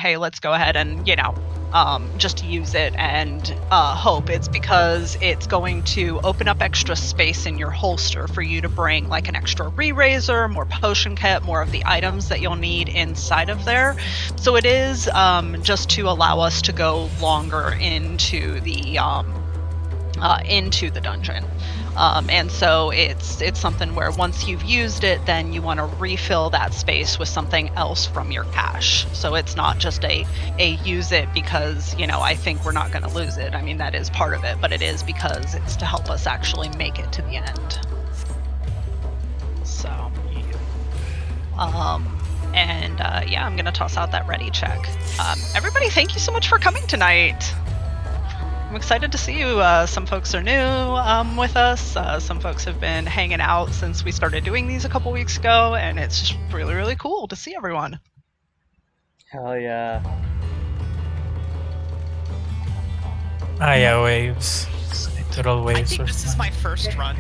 hey, let's go ahead and, just use it and hope. It's because it's going to open up extra space in your holster for you to bring like an extra re-razor, more potion kit, more of the items that you'll need inside of there. So it is just to allow us to go longer into the dungeon. And so it's something where once you've used it, then you want to refill that space with something else from your cache. So it's not just a use it because, I think we're not going to lose it. I mean, that is part of it, but it is because it's to help us actually make it to the end. So, I'm going to toss out that ready check. Everybody, thank you so much for coming tonight. I'm excited to see you. Some folks are new with us. Some folks have been hanging out since we started doing these a couple weeks ago, and it's just really, really cool to see everyone. Hell yeah. Yeah, waves. Little waves. I think this is my first run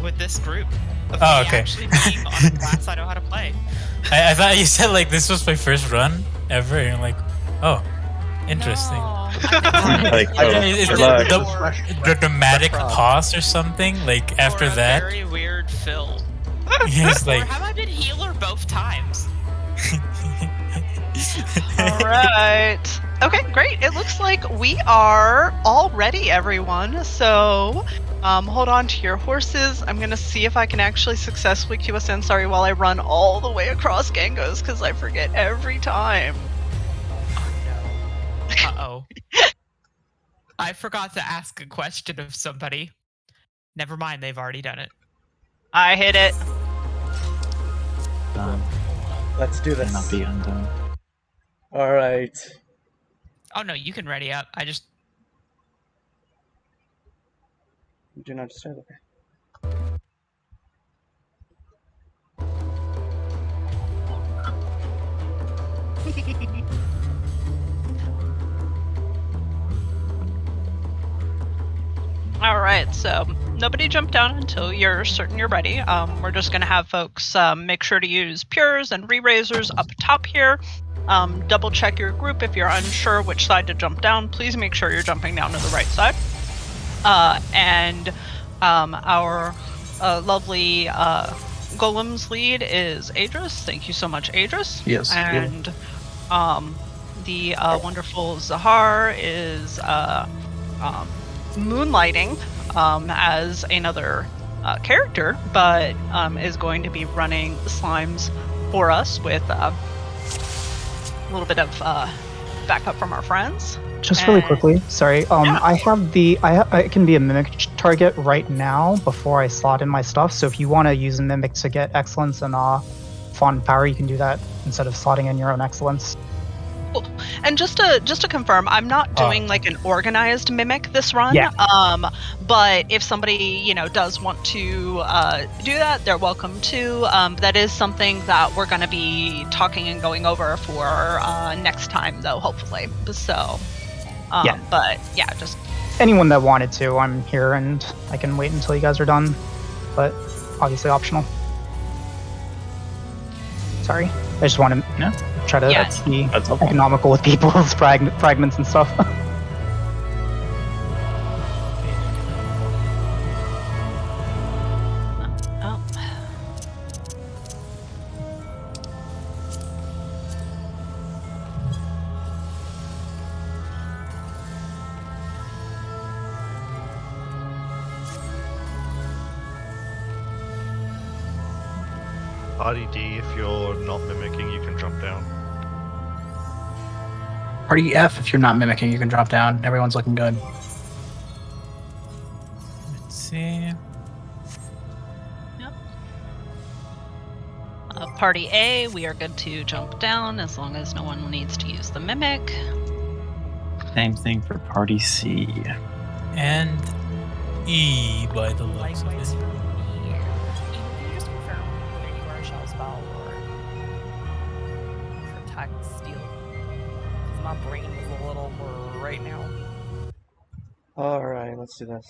with this group. Of Oh, me okay. actually being on the class I know how to play. I thought you said like this was my first run ever, and you're like, oh, interesting. No, The dramatic pause or something, like after or a that. very weird fill. Yes, like. Or have I been healer both times? All right. Okay, great. It looks like we are all ready, everyone. So, hold on to your horses. I'm going to see if I can actually successfully cue us in. Sorry, while I run all the way across Gangos, because I forget every time. Uh-oh. I forgot to ask a question of somebody. Never mind, they've already done it. I hit it. Done. Let's do this. Cannot be undone. All right. Oh no, you can ready up. I just... You do not disturb. Okay. All right, so nobody jump down until you're certain you're ready. We're just going to have folks make sure to use pures and re-razors up top here. Double check your group if you're unsure which side to jump down. Please make sure you're jumping down to the right side. Our lovely Golem's lead is Adris. Thank you so much, Adris. Yes. And the wonderful Zahar is moonlighting as another character, but is going to be running slimes for us with a little bit of backup from our friends. Just really quickly, sorry. I have I can be a mimic target right now before I slot in my stuff. So if you want to use a mimic to get excellence and font power, you can do that instead of slotting in your own excellence. Cool. And just to confirm, I'm not doing like an organized mimic this run. Yeah. But if somebody does want to do that, they're welcome to. That is something that we're going to be talking and going over for next time, though, hopefully. So. Yeah. But yeah, just anyone that wanted to, I'm here and I can wait until you guys are done. But obviously optional. Sorry, I just want to try to be economical with people's fragments and stuff. Party D, if you're not mimicking, you can jump down. Party F, if you're not mimicking, you can drop down. Everyone's looking good. Let's see. Yep. Party A, we are good to jump down as long as no one needs to use the mimic. Same thing for Party C. And E, by the looks of Likewise it. for me. Can you just confirm whether you are a shell spell or protect steel? Because my brain is a little blur right now. Alright, let's do this.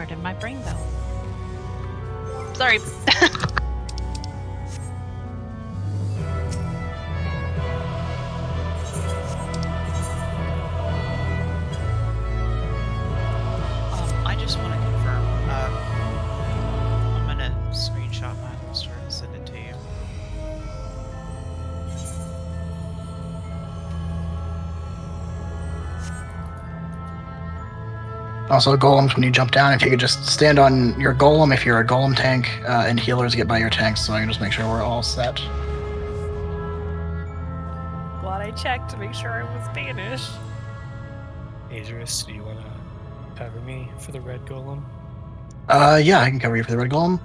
Where did my brain go? Sorry. I just want to confirm. I'm gonna screenshot my holster and send it to you. Also, golems, when you jump down, if you could just stand on your golem if you're a golem tank, and healers get by your tanks, so I can just make sure we're all set. Glad I checked to make sure I was Spanish. Adris, do you want to cover me for the red golem? Yeah, I can cover you for the red golem.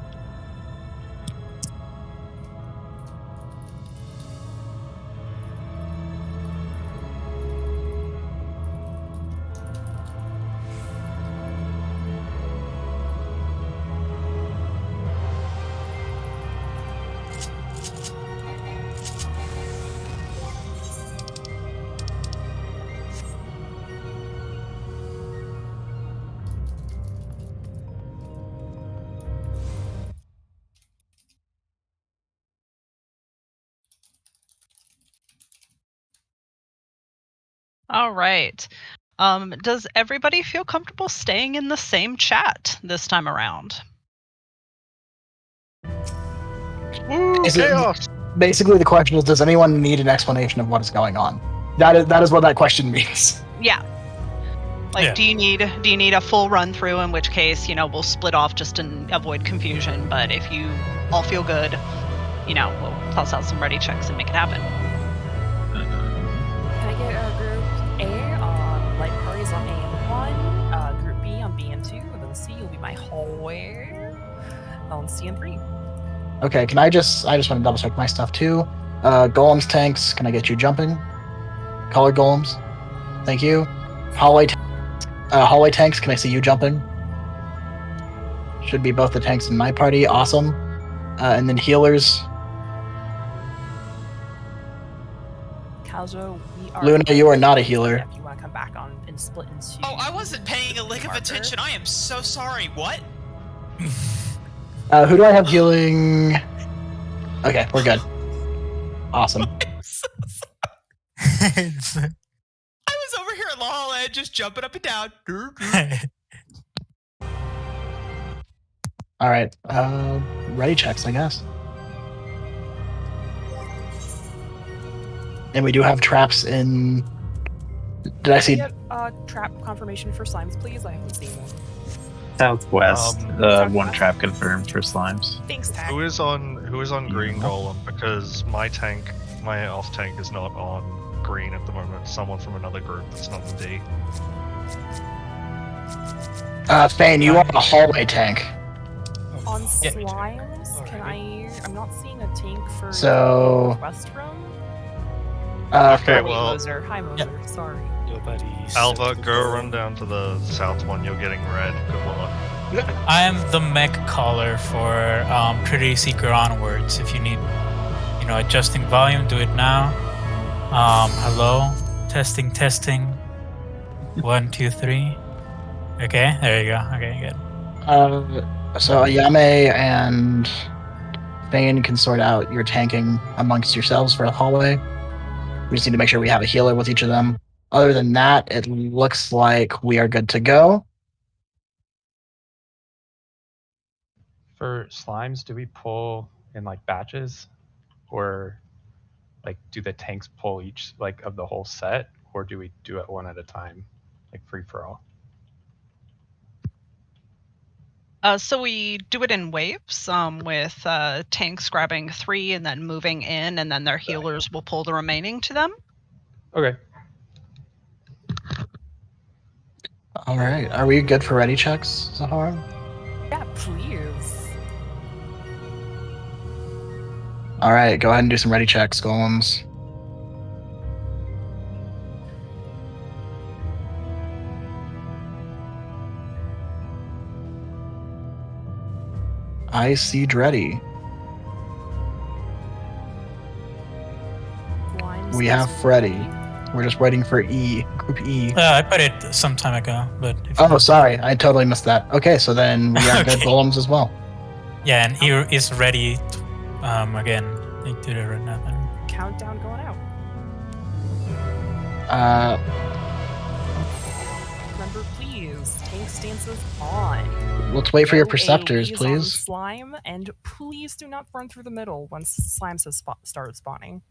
All right. Does everybody feel comfortable staying in the same chat this time around? Woo, Is it- chaos! Basically, the question is, does anyone need an explanation of what is going on? That is what that question means. Yeah. Like, Yeah. do you need a full run through? In which case, we'll split off just to avoid confusion. But if you all feel good, we'll toss out some ready checks and make it happen. Can I get Group A on light parties on A and 1, Group B on B and 2, and then C will be my hallway on C and 3. Okay, I just want to double check my stuff too. Golems, tanks, can I get you jumping? Colored golems, thank you. Hallway tanks, can I see you jumping? Should be both the tanks in my party, awesome. And then healers, Kaljo, we are. Luna, you are not a healer. If you want to come back on and split into. Oh, I wasn't paying a lick of marker. attention. I am so sorry. What? Who do I have healing? Okay, we're good. Awesome. I'm so sorry. I was over here at Law Land just jumping up and down. All right, ready checks, I guess. And we do have traps in. Did I see? Get trap confirmation for slimes, please. I haven't seen one. Southwest, Southwest. one trap confirmed for slimes. Thanks, Tag. Who is on green golem? Because my off tank is not on green at the moment. Someone from another group that's not in D. Fane, you are a hallway tank. On Yeah, me too. slimes, I'm not seeing a tank for So- West Room. Okay, Oh, wait, well- Moser. Hi, Moser. Sorry. Nobody. Alva, go run down to the south one. You're getting red. Good luck. I am the mech caller for Pretty Seeker onwards. If you need, adjusting volume, do it now. Hello, testing. 1, 2, 3. Okay, there you go. Okay, good. So Ayame and Fane can sort out your tanking amongst yourselves for the hallway. We just need to make sure we have a healer with each of them. Other than that, it looks like we are good to go. For slimes, do we pull in like batches, or like do the tanks pull each like of the whole set, or do we do it one at a time, like free for all? So we do it in waves, with tanks grabbing 3 and then moving in, and then their healers will pull the remaining to them. Okay. All right, are we good for ready checks, Zahara? Yeah, please. All right, go ahead and do some ready checks, golems. I see Dreddy. Slimes We is have Freddy. We're just waiting for E, Group E. I put it some time ago, but if Oh, sorry, I totally missed that. Okay, so then we are good Okay. golems as well. Yeah, and E is ready. Again, they did it right now. Countdown going out. Remember, please, tank stances on. Let's wait for your No perceptors, AoEs on please. slime, and please do not burn through the middle once slimes have started spawning.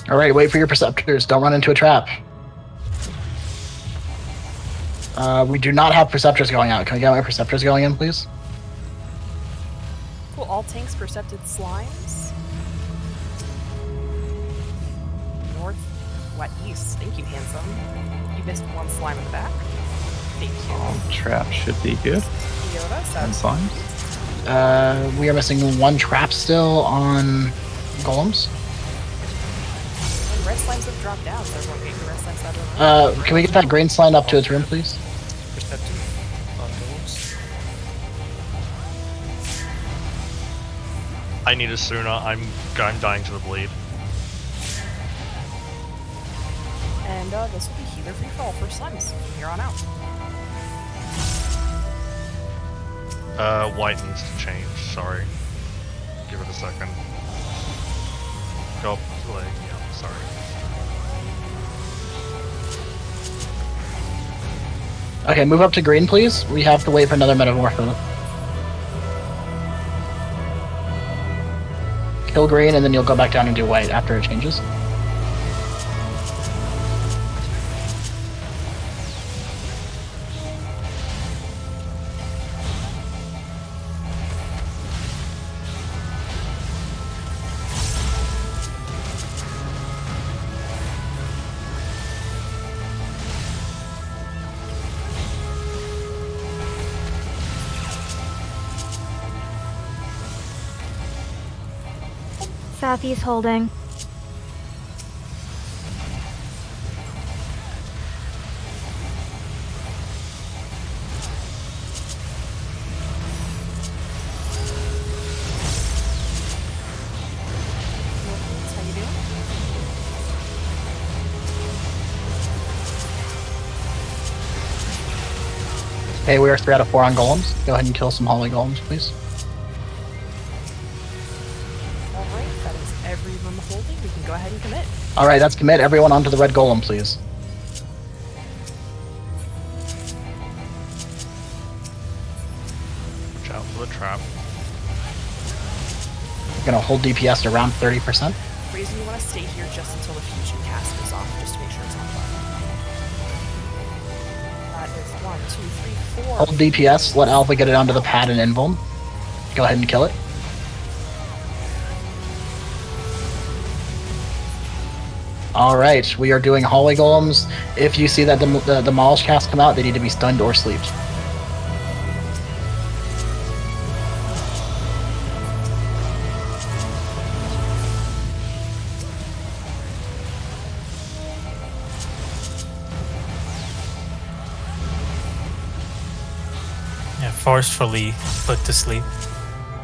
All right, wait for your perceptors. Don't run into a trap. We do not have perceptors going out. Can I get my perceptors going in, please? Cool, all tanks percepted slimes. North, what, east. Thank you, handsome. You missed one slime in the back. Thank you. All trap should be good. Yoda, And so slimes. We are missing one trap still on golems. and red slimes have dropped down, so everyone get your red slimes out of the room. Can we get that green slime up to its room, please? Perceptive on golems. I need a sooner. I'm dying to the bleed. And this will be healer free for all for slimes from here on out. White needs to change. Sorry. Give it a second. Go up the leg. Yeah, sorry. Okay, move up to green, please. We have to wait for another metamorpho. Kill green, and then you'll go back down and do white after it changes. Southeast holding. North, how you doing? Okay, we are 3 out of 4 on golems. Go ahead and kill some holy golems, please. Alright, that is every room holding. We can go ahead and commit. Alright, that's commit. Everyone onto the red golem, please. Watch out for the trap. We're gonna hold DPS to around 30%. Reason you want to stay here just until the fusion cast is off, just to make sure it's on fire. That is 1, 2, 3, 4. Hold DPS, let Alpha get it onto the pad and invuln. Go ahead and kill it. Alright, we are doing hallway golems. If you see that the demolish cast come out, they need to be stunned or sleeved. Yeah, forcefully put to sleep.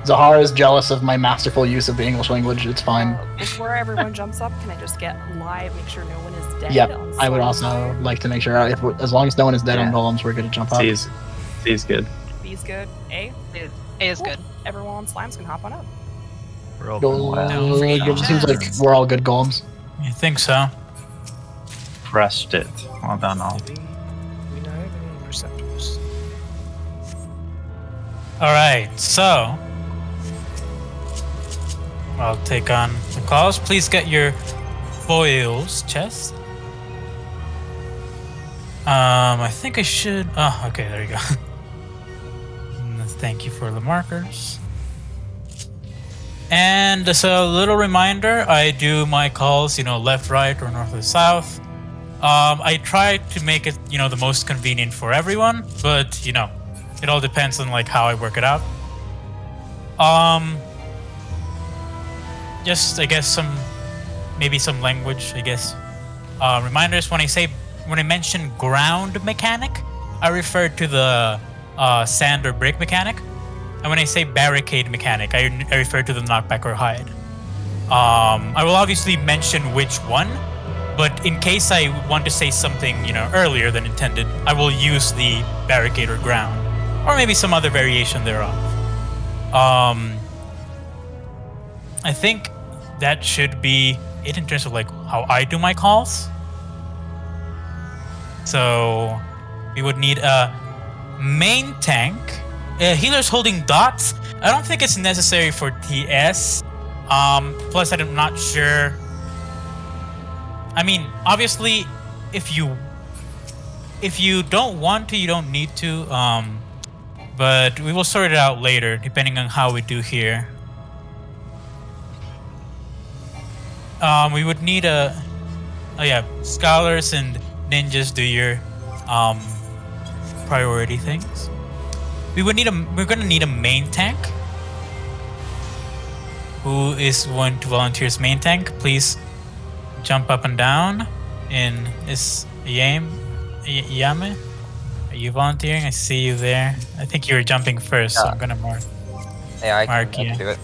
Zahara is jealous of my masterful use of the English language. It's fine. Before everyone jumps up, can I just get live, make sure no one is dead? Yep, on I would slime also fire? like to make sure, as long as no one is dead on Yeah. golems, we're good to jump up. C's good. B's good. A? A is Cool. good. Everyone on slimes can hop on up. We're all It seems like we're all good golems. You think so? Crushed it. Well done, all. Do we not have any perceptors? Alright, so I'll take on the calls. Please get your foils chest. I think I should. Oh, okay, there you go. Thank you for the markers. And as a little reminder, I do my calls, left, right, or north or south. I try to make it, the most convenient for everyone, but it all depends on how I work it out. just I guess maybe some language. I guess reminders when I mention ground mechanic, I refer to the sand or brick mechanic, and when I say barricade mechanic, I refer to the knockback or hide. I will obviously mention which one, but in case I want to say something, earlier than intended, I will use the barricade or ground, or maybe some other variation thereof. I think that should be it in terms of like how I do my calls. So we would need a main tank, healers holding dots. I don't think it's necessary for TS. Plus I'm not sure. I mean, obviously, if you don't want to, you don't need to. But we will sort it out later, depending on how we do here. We would need scholars and ninjas do your priority things. We're gonna need a main tank. Who is going to volunteer as main tank? Please jump up and down. Is Yame? Are you volunteering? I see you there. I think you were jumping first, so I'm gonna mark you. Do it.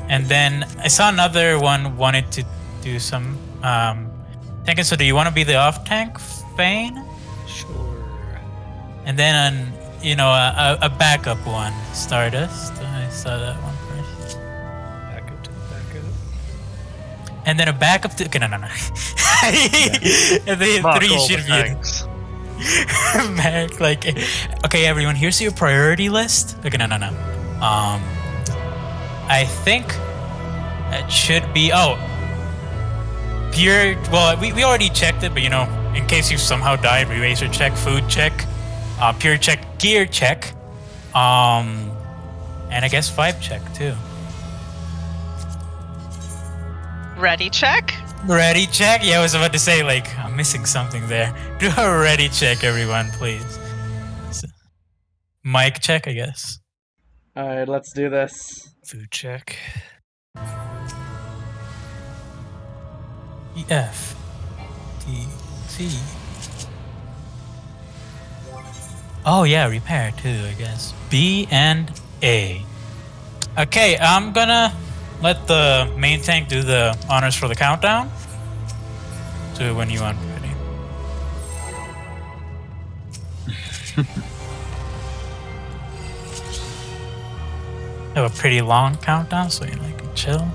And then I saw another one wanted to do some tanking. So do you want to be the off tank, Fane? Sure. And then a backup one, Stardust. I saw that one first. Backup to the backup. And then a backup to. Okay, no. And the Mark three all should the be. tanks. Mark, like, okay, everyone. Here's your priority list. Okay, no. I think it should be pure. Well, we already checked it, but in case you somehow died, eraser check, food check, pure check, gear check, and I guess 5 check too. Ready check? Ready check? Yeah, I was about to say, like, I'm missing something there. Do a ready check, everyone, please. Mic check, I guess. Alright, let's do this. Food check. F T C. Oh yeah, repair too, I guess. B and A. Okay, I'm gonna let the main tank do the honors for the countdown. So when you want, ready. Have a pretty long countdown, so you can chill.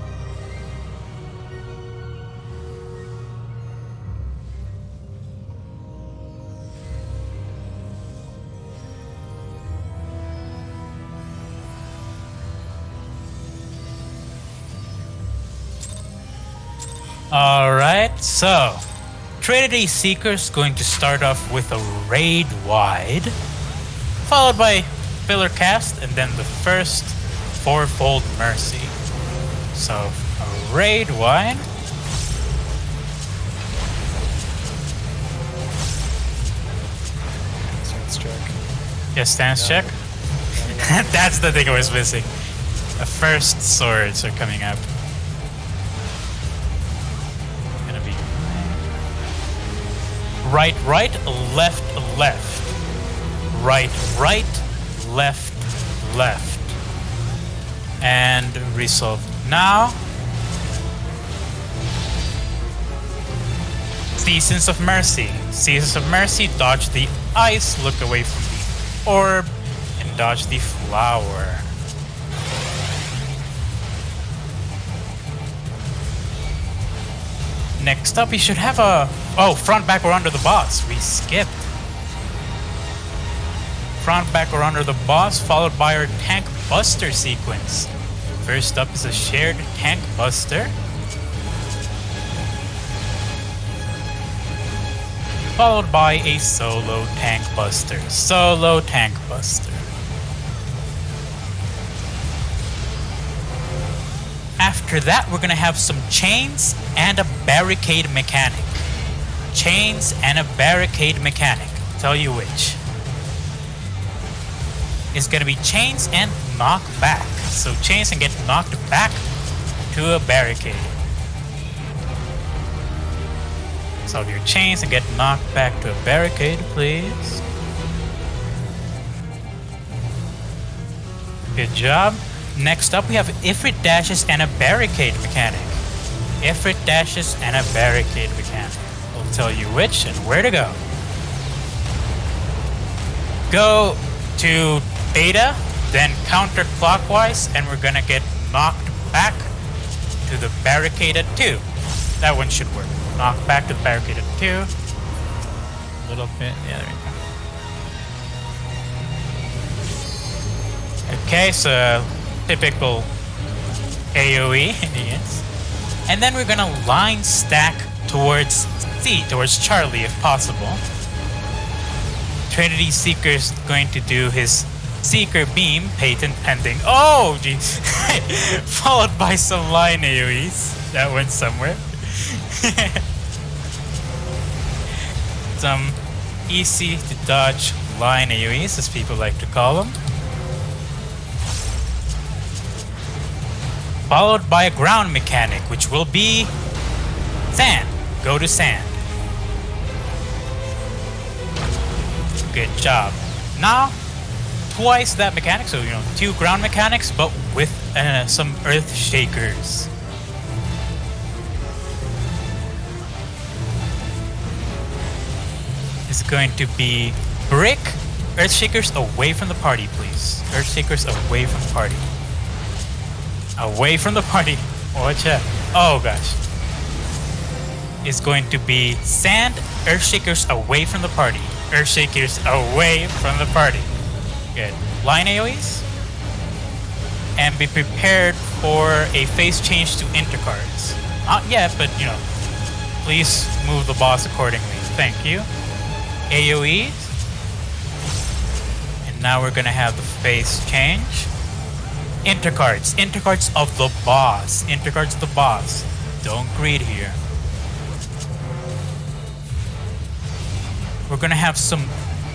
Alright, so Trinity Seeker's going to start off with a raid wide, followed by filler cast, and then the first fourfold mercy. So a raid wide. Stance check. Yeah, stance check. That's the thing I was missing. The first swords are coming up. Gonna be right, left, right, left, and resolve now. Seasons of Mercy. Seasons of Mercy, dodge the ice, look away from the orb, and dodge the flower. Next up, we should have a... Oh, front, back, or under the boss. We skipped. Front, back, or under the boss, followed by our tank buster sequence. First up is a shared tank buster. Followed by a solo tank buster. Solo tank buster. After that, we're gonna have some chains and a barricade mechanic. Chains and a barricade mechanic. Tell you which. It's gonna be chains and knock back. So chains and get knocked back. to a barricade. Solve your chains and get knocked back to a barricade, please. Good job. Next up, we have Ifrit dashes and a barricade mechanic. Ifrit dashes and a barricade mechanic. We'll tell you which and where to go. Go to beta, then counterclockwise, and we're gonna get knocked back to the barricade at 2. That one should work. Knock back to the barricade at 2. A little bit. Yeah, there we go. Okay, so typical AoE, yes. And then we're gonna line stack towards C, towards Charlie if possible. Trinity Seeker's going to do his Seeker Beam, patent pending. Oh, jeez. Followed by some line AoEs. That went somewhere. Some easy to dodge line AoEs, as people like to call them. Followed by a ground mechanic, which will be sand. Go to sand. Good job. Now, twice that mechanic, so 2 ground mechanics, but with some earth shakers. It's going to be brick, earth shakers away from the party, please. Earth shakers away from the party. Away from the party. Watch out. Oh gosh. It's going to be sand, earth shakers away from the party. Earth shakers away from the party. Good. Line AoEs. And be prepared for a phase change to intercards. Not yet, but please move the boss accordingly. Thank you. AoEs. And now we're gonna have the phase change. Intercards. Intercards of the boss. Intercards of the boss. Don't greed here. We're gonna have some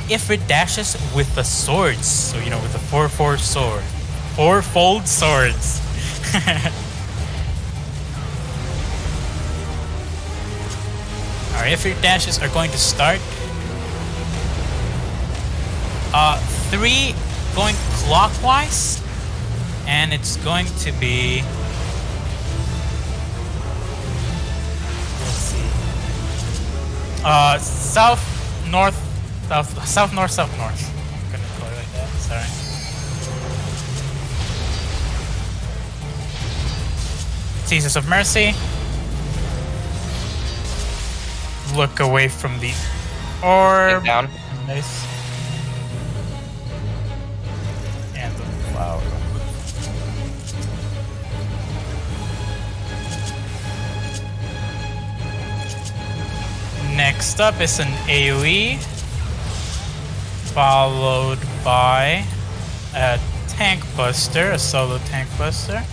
Ifrit dashes with the swords. So, with the 4-4 sword. 4-fold swords. Our Ifrit dashes are going to start. 3 going clockwise. And it's going to be... Let's see. South, north, south, north, south, north. I'm gonna call it like that, sorry. Seasons of Mercy. Look away from the orb. Take down. Nice. And the flower. Next up is an AoE, followed by a tank buster, a solo tank buster.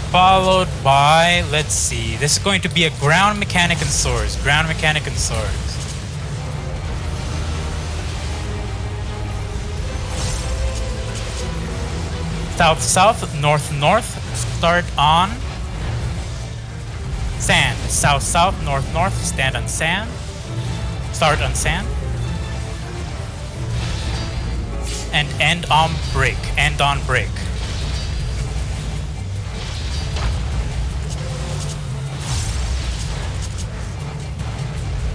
Followed by, let's see, this is going to be a ground mechanic and swords. Ground mechanic and swords. South, south, north, north, start on sand. South, south, north, north, stand on sand. Start on sand. And end on brick. End on brick.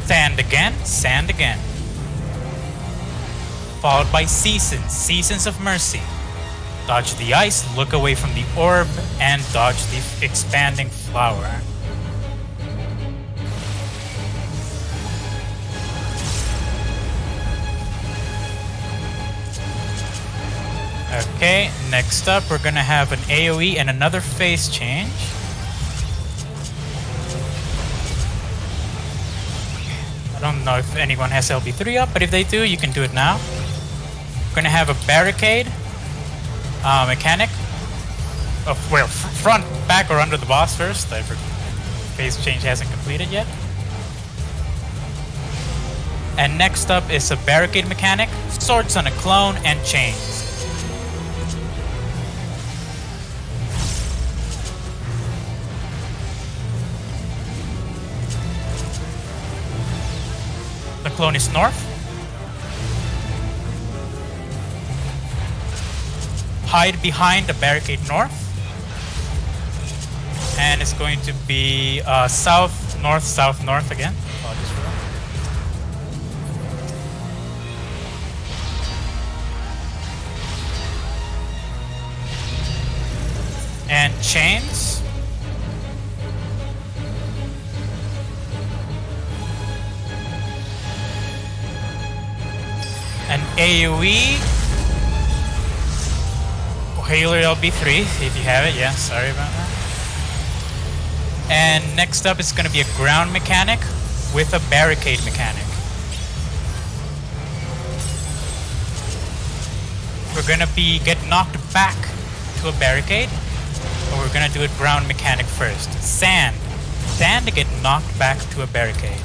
Sand again, sand again. Followed by seasons. Seasons of mercy. Dodge the ice, look away from the orb, and dodge the expanding flower. Okay, next up we're gonna have an AoE and another phase change. I don't know if anyone has LB3 up, but if they do, you can do it now. We're gonna have a barricade. Mechanic. Well, front, back, or under the boss first. Phase change hasn't completed yet. And next up is a barricade mechanic, swords on a clone, and chains. The clone is north. Hide behind the barricade north. And it's going to be south, north again. Apologies for that. And chains. An AoE. Healer LB3, if you have it. Yeah, sorry about that. And next up is going to be a ground mechanic with a barricade mechanic. We're going to get knocked back to a barricade, but we're going to do a ground mechanic first. Sand. Sand to get knocked back to a barricade.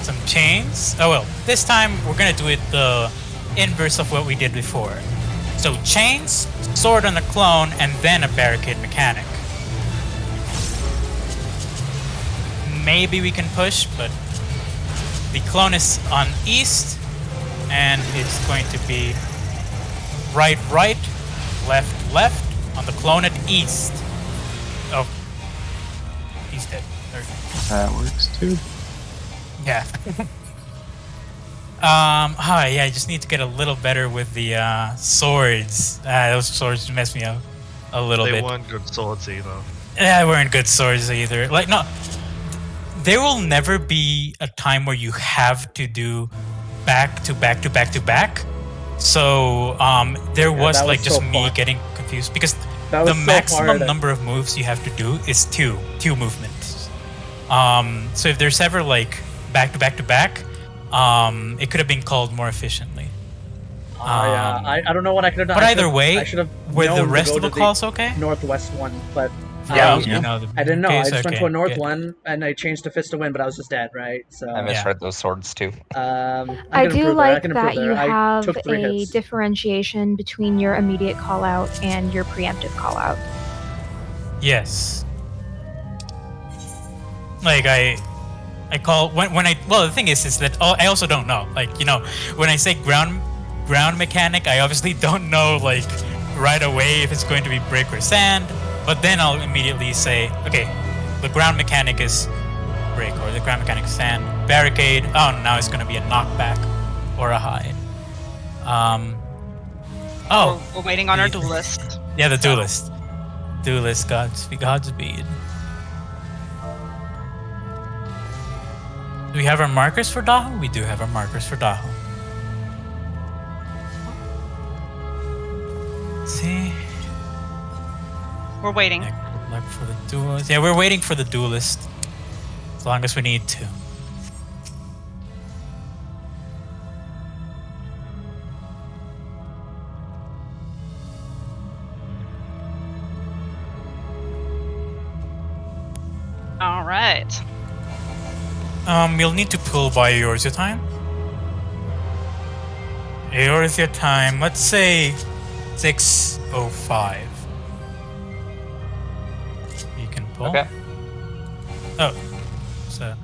Some chains. Oh well, this time we're gonna do it the inverse of what we did before. So chains, sword on a clone, and then a barricade mechanic. Maybe we can push, but the clone is on east, and it's going to be right, left, left, on the clone at east. Oh, he's dead. There we go. That works too. Yeah. Yeah, I just need to get a little better with the swords. Those swords mess me up a little bit. They weren't good swords either. Yeah, they weren't good swords either. Like, no, there will never be a time where you have to do back to back to back to back. So, there was like just me getting confused because the maximum number of moves you have to do is two movements. So if there's ever like back to back to back, it could have been called more efficiently. Yeah, I don't know what I could have done. But either way, I should have were the rest of the calls okay? Northwest one, but Yeah, I didn't know. I just went to a north good. one and I changed to Fist to Win, but I was just dead, right? So I misread those swords too. I do like that you have a differentiation between your immediate call out and your preemptive call out. Yes. Like I call when I the thing is that I also don't know. Like, you know, when I say ground mechanic, I obviously don't know like right away if it's going to be brick or sand. But then I'll immediately say, okay, the ground mechanic is brick or the ground mechanic is sand. Barricade. Oh, now it's going to be a knockback or a hide. We're waiting on our duelist. Yeah, the duelist. Duelist, Godspeed. Do we have our markers for Dahu? We do have our markers for Dahu. Let's see. We're waiting. Yeah, good luck for the duelist. Yeah, we're waiting for the duelist. As long as we need to. All right. You'll need to pull by Eorzea time. Eorzea time, let's say 6:05. You can pull. Okay. Oh, so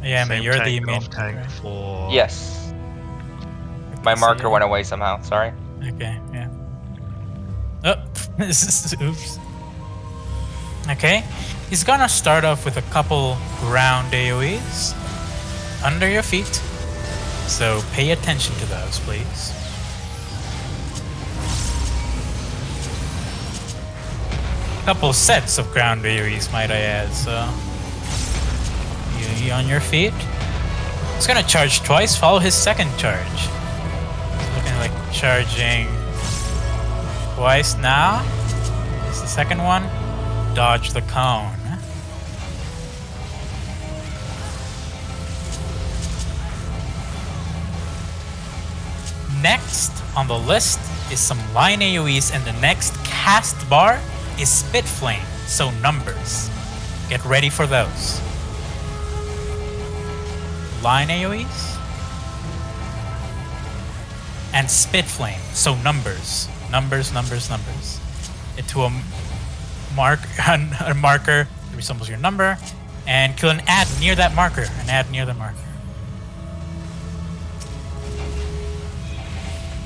yeah, man, you're the main tank right? for. Yes. My marker went away somehow. Sorry. Okay, yeah. Oh, oops. Okay, he's gonna start off with a couple ground AoEs under your feet, so pay attention to those, please. Couple sets of ground AoEs, might I add, so you on your feet. He's gonna charge twice, follow his second charge. He's looking like charging twice now. It's the second one. Dodge the cone. Next on the list is some line AoEs, and the next cast bar is Spit Flame, so numbers. Get ready for those. Line AoEs and Spit Flame, so numbers. Numbers. Into a marker that resembles your number, and kill an ad near that marker.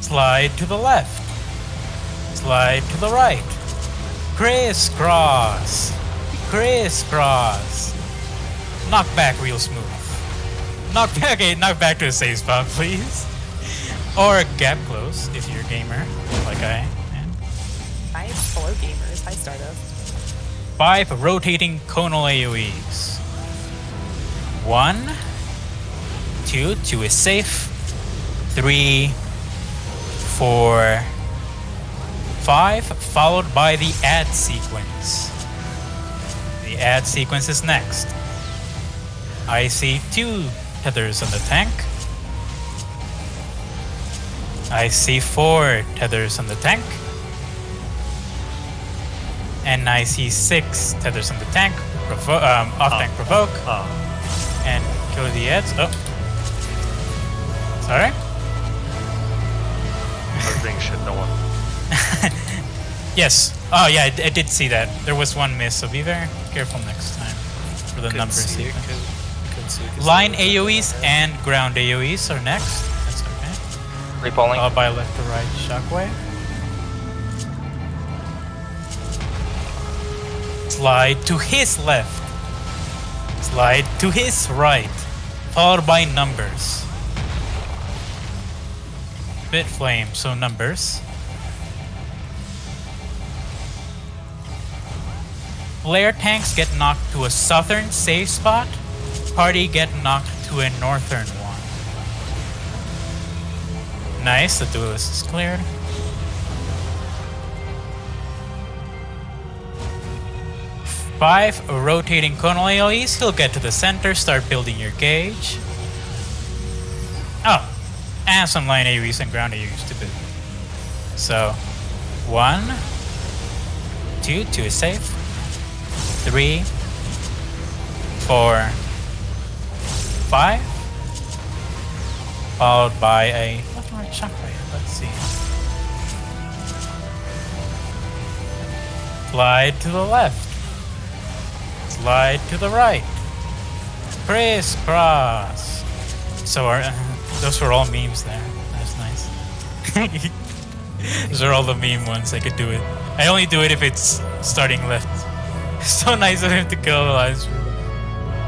Slide to the left. Slide to the right. Crisscross. Knock back real smooth. Knock back to a safe spot, please. Or gap close if you're a gamer, like I am. Nice. Hello, gamers. Hi, Stardust. 5 rotating conal AoEs. 1, 2, 2 is safe. 3, 4, 5, followed by the ad sequence. The ad sequence is next. I see 2 tethers on the tank. I see 4 tethers on the tank. And I see 6 tethers on the tank. Off-tank provoke. And kill the ads. Oh. Sorry? I was being shit, no one. Yes. Oh, yeah, I did see that. There was one miss, so be very careful next time for the number sequence. Line AoEs and ground AoEs are next. That's okay. Repolling. Followed by left to right shockwave. Slide to his left. Slide to his right. Followed by numbers. Spit Flame, so numbers. Flare tanks get knocked to a southern safe spot. Party get knocked to a northern one. Nice, the duelist is cleared. Five rotating conal AoEs. He'll get to the center, start building your gauge. Oh, and some line AoEs and ground AoEs to boot. So, 1, 2, 2 is safe. 3, 4, 5. Followed by a left right shockwave. Let's see. Slide to the left. Slide to the right. Crisscross. So those were all memes there. That's nice. Those are all the meme ones. I could do it. I only do it if it's starting left. So nice of him to kill the lines.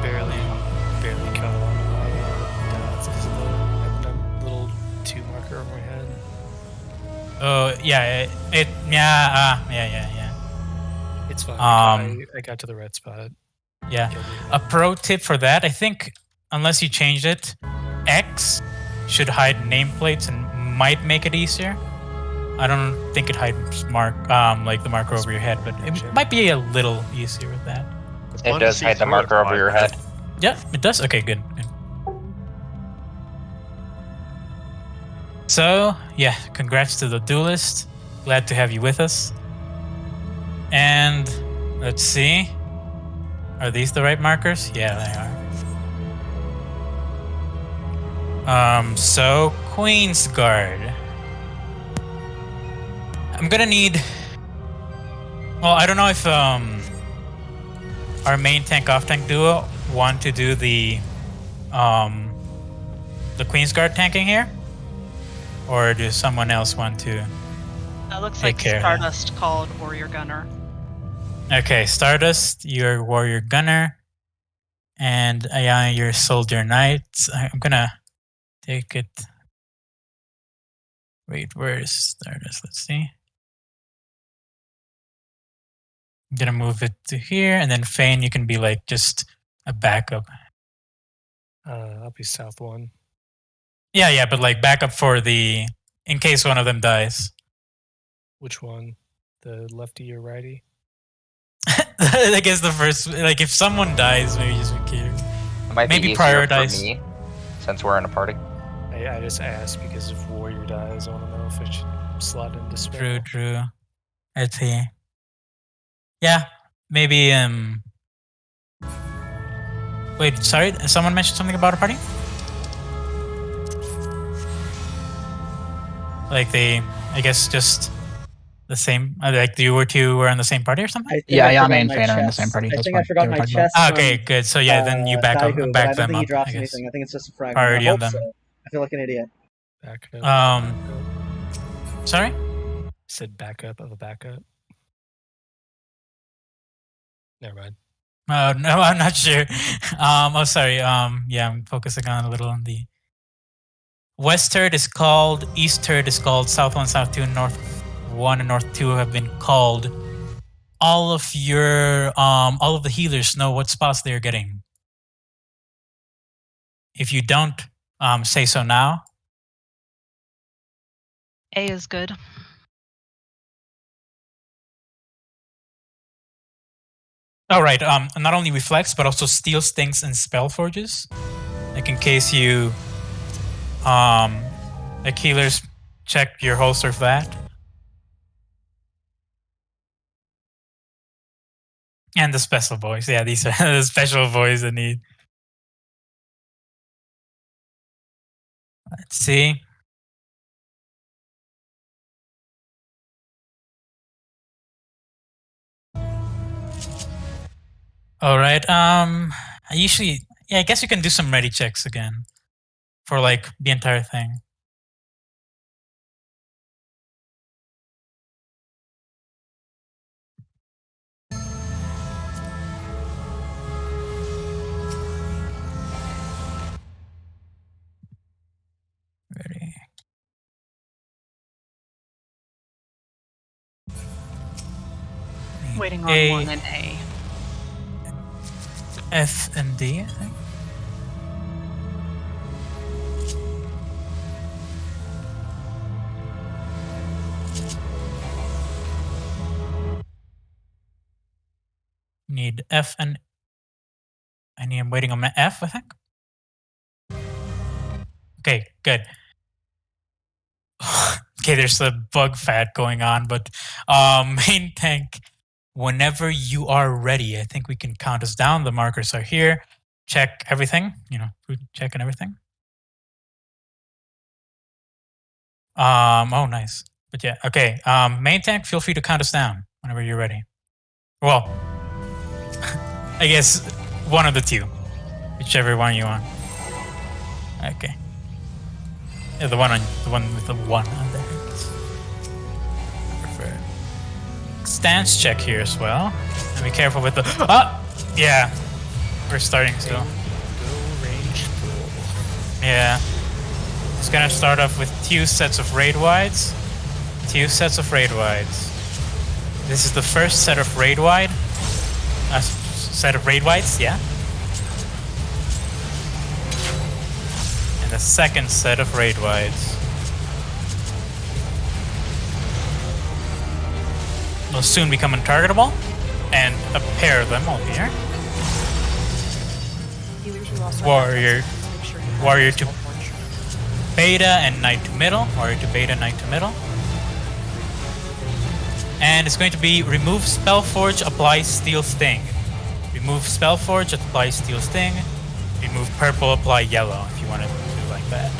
Barely caught on my dots because of the little 2 marker over my head. Oh yeah, yeah. It's fine. I got to the red spot. Yeah. A pro tip for that, I think, unless you changed it, X should hide nameplates and might make it easier. I don't think it hides like the marker over your head, but it might be a little easier with that. It does hide the marker over your head. Yeah, it does? Okay, good. So, yeah, congrats to the duelist. Glad to have you with us. And let's see. Are these the right markers? Yeah, they are. So Queen's Guard. I'm gonna need. Well, I don't know if our main tank off tank duo want to do the Queen's Guard tanking here, or does someone else want to? That looks like Stardust called Warrior Gunner. Okay, Stardust, you're Warrior Gunner, and Ayana, you're Soldier Knight. I'm gonna take it. Wait, where's Stardust? Let's see. I'm gonna move it to here, and then Fane, you can be like just a backup. I'll be South 1. Yeah, but like backup for in case one of them dies. Which one? The lefty or righty? I guess the first, like if someone dies, maybe just be kidding. It might maybe be prioritize for me, since we're in a party. I just asked because if Warrior dies, I want to know if I should slot in Dispel. True. Let's see. Yeah, maybe. Wait, sorry. Someone mentioned something about a party. Like I guess just the same. Like you two were in the same party or something. Yami and Fane are in the same party. I think I forgot my chest. Okay, good. So yeah, then you back Daihu, up, but I back don't them think he up. drops I guess. anything. I think it's just a fragment. Priority I on hope them. so. I feel like an idiot. Backup. Sorry. Said backup of a backup. Never mind. Oh no, I'm not sure. Oh sorry. Yeah, I'm focusing on a little on the west third is called, east third is called, south 1, south 2, north 1, and north 2 have been called. All of the healers know what spots they're getting. If you don't, say so now. A is good. Oh right. Not only reflects, but also steel stings and spell forges. Like in case you, like healers check your holster for that. And the special voice. Yeah, these are the special voice that need. Let's see. All right. I guess you can do some ready checks again for like the entire thing. Ready. Waiting on A, 1 and A. F and D, I think. Need F and I'm waiting on my F, I think. Okay, good. Okay, there's a bug fad going on, but main tank, whenever you are ready, I think we can count us down. The markers are here. Check everything, food check and everything. Oh, nice. But yeah, okay. Main tank, feel free to count us down whenever you're ready. Well, I guess one of the two, whichever one you want. Okay. Yeah, the one with the 1 on there. Prefer. Stance check here as well. And be careful with the. Yeah. We're starting still. Go range pull. Yeah. It's gonna start off with 2 sets of raid wides. 2 sets of raid wides. This is the first set of raid wide. Set of raid wides, yeah. And the second set of raid wides. Will soon become untargetable, and a pair of them will be here. Warrior to beta and knight to middle. Warrior to beta, knight to middle. And it's going to be remove Spellforge, apply Steel Sting. Remove Spellforge, apply Steel Sting. Remove purple, apply yellow, if you want to do like that.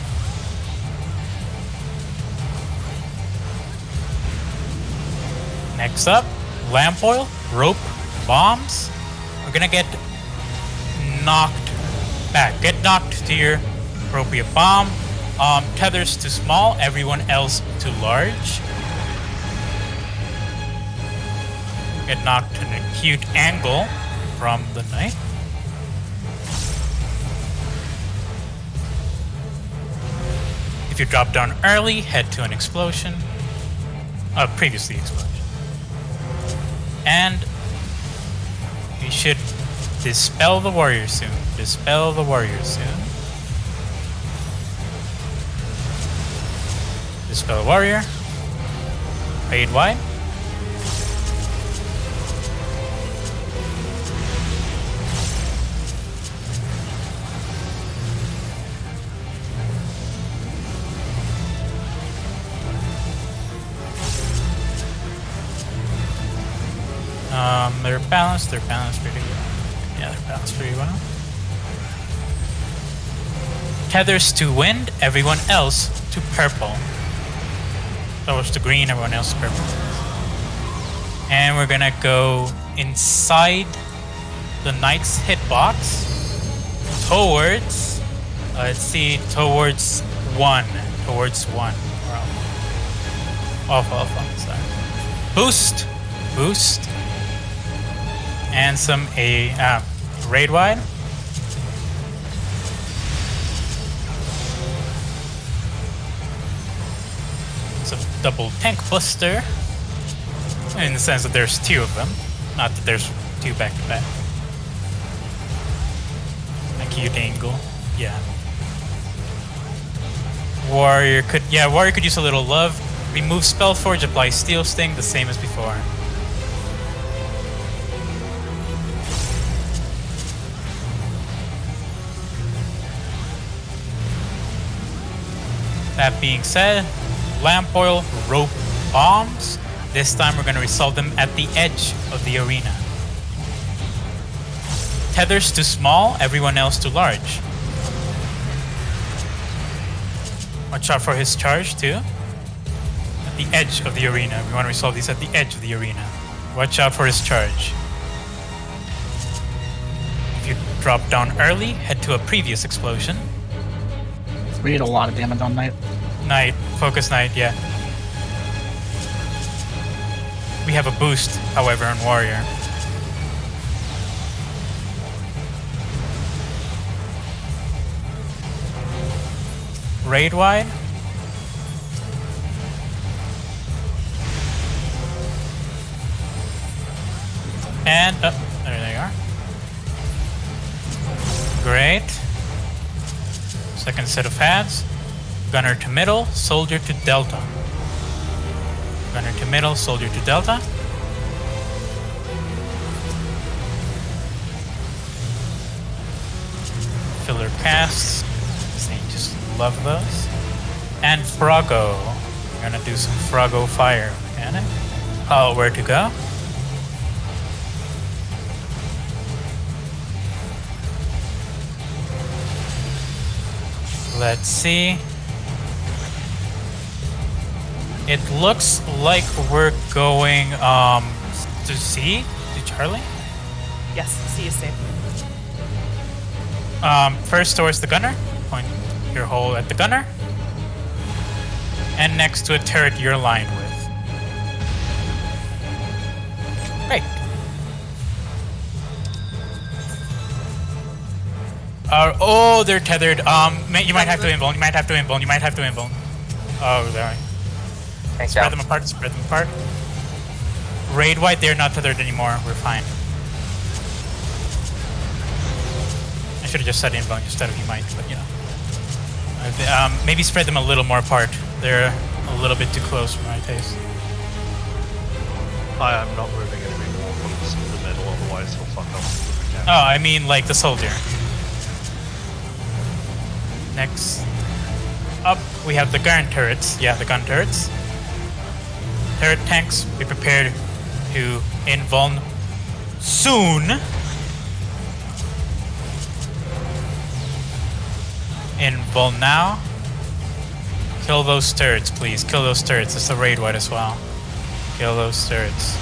Next up, lamp oil, rope, bombs. We're gonna get knocked back. Get knocked to your appropriate bomb. Tethers too small, everyone else too large. Get knocked to an acute angle from the knight. If you drop down early, head to an explosion. Previously explosion. And you should dispel the warrior soon. Dispel the warrior soon. Dispel warrior. Raid wide. They're balanced pretty well. Yeah, they're balanced pretty well. Tethers to wind, everyone else to purple. Those to green, everyone else to purple. And we're gonna go inside the knight's hitbox towards, let's see, towards 1. Towards 1. Off, sorry. Boost. And some raid wide. It's a double tank buster. In the sense that there's 2 of them. Not that there's 2 back to back. A cute angle. Yeah. Warrior could use a little love. Remove Spellforge, apply Steel Sting, the same as before. That being said, lamp oil, rope, bombs. This time we're going to resolve them at the edge of the arena. Tethers to small, everyone else to large. Watch out for his charge too. At the edge of the arena. We want to resolve these at the edge of the arena. Watch out for his charge. If you drop down early, head to a previous explosion. We need a lot of damage on Knight. Focus Knight, yeah. We have a boost, however, on Warrior. Raid wide. And there they are. Great. Second set of pads. Gunner to middle, soldier to delta. Gunner to middle, soldier to delta. Filler casts. Just love those. And Froggo. We're gonna do some Froggo fire mechanic. Oh, where to go? Let's see. It looks like we're going to C? To Charlie? Yes, C is safe. First towards the gunner. Point your hole at the gunner. And next to a turret you're aligned with. Great. Oh, they're tethered. You might have to invuln. Oh, there. Spread them apart. Raid wide, they're not tethered anymore. We're fine. I should have just said invuln instead of you might, but you know. Maybe spread them a little more apart. They're a little bit too close for my taste. I am not moving anything more from the middle, otherwise he'll fuck up. Oh, I mean like the soldier. Next up, we have the gun turrets. Yeah, the gun turrets. Turret tanks, be prepared to invuln soon. Invuln now. Kill those turrets, please. Kill those turrets. It's a raid wide as well. Kill those turrets.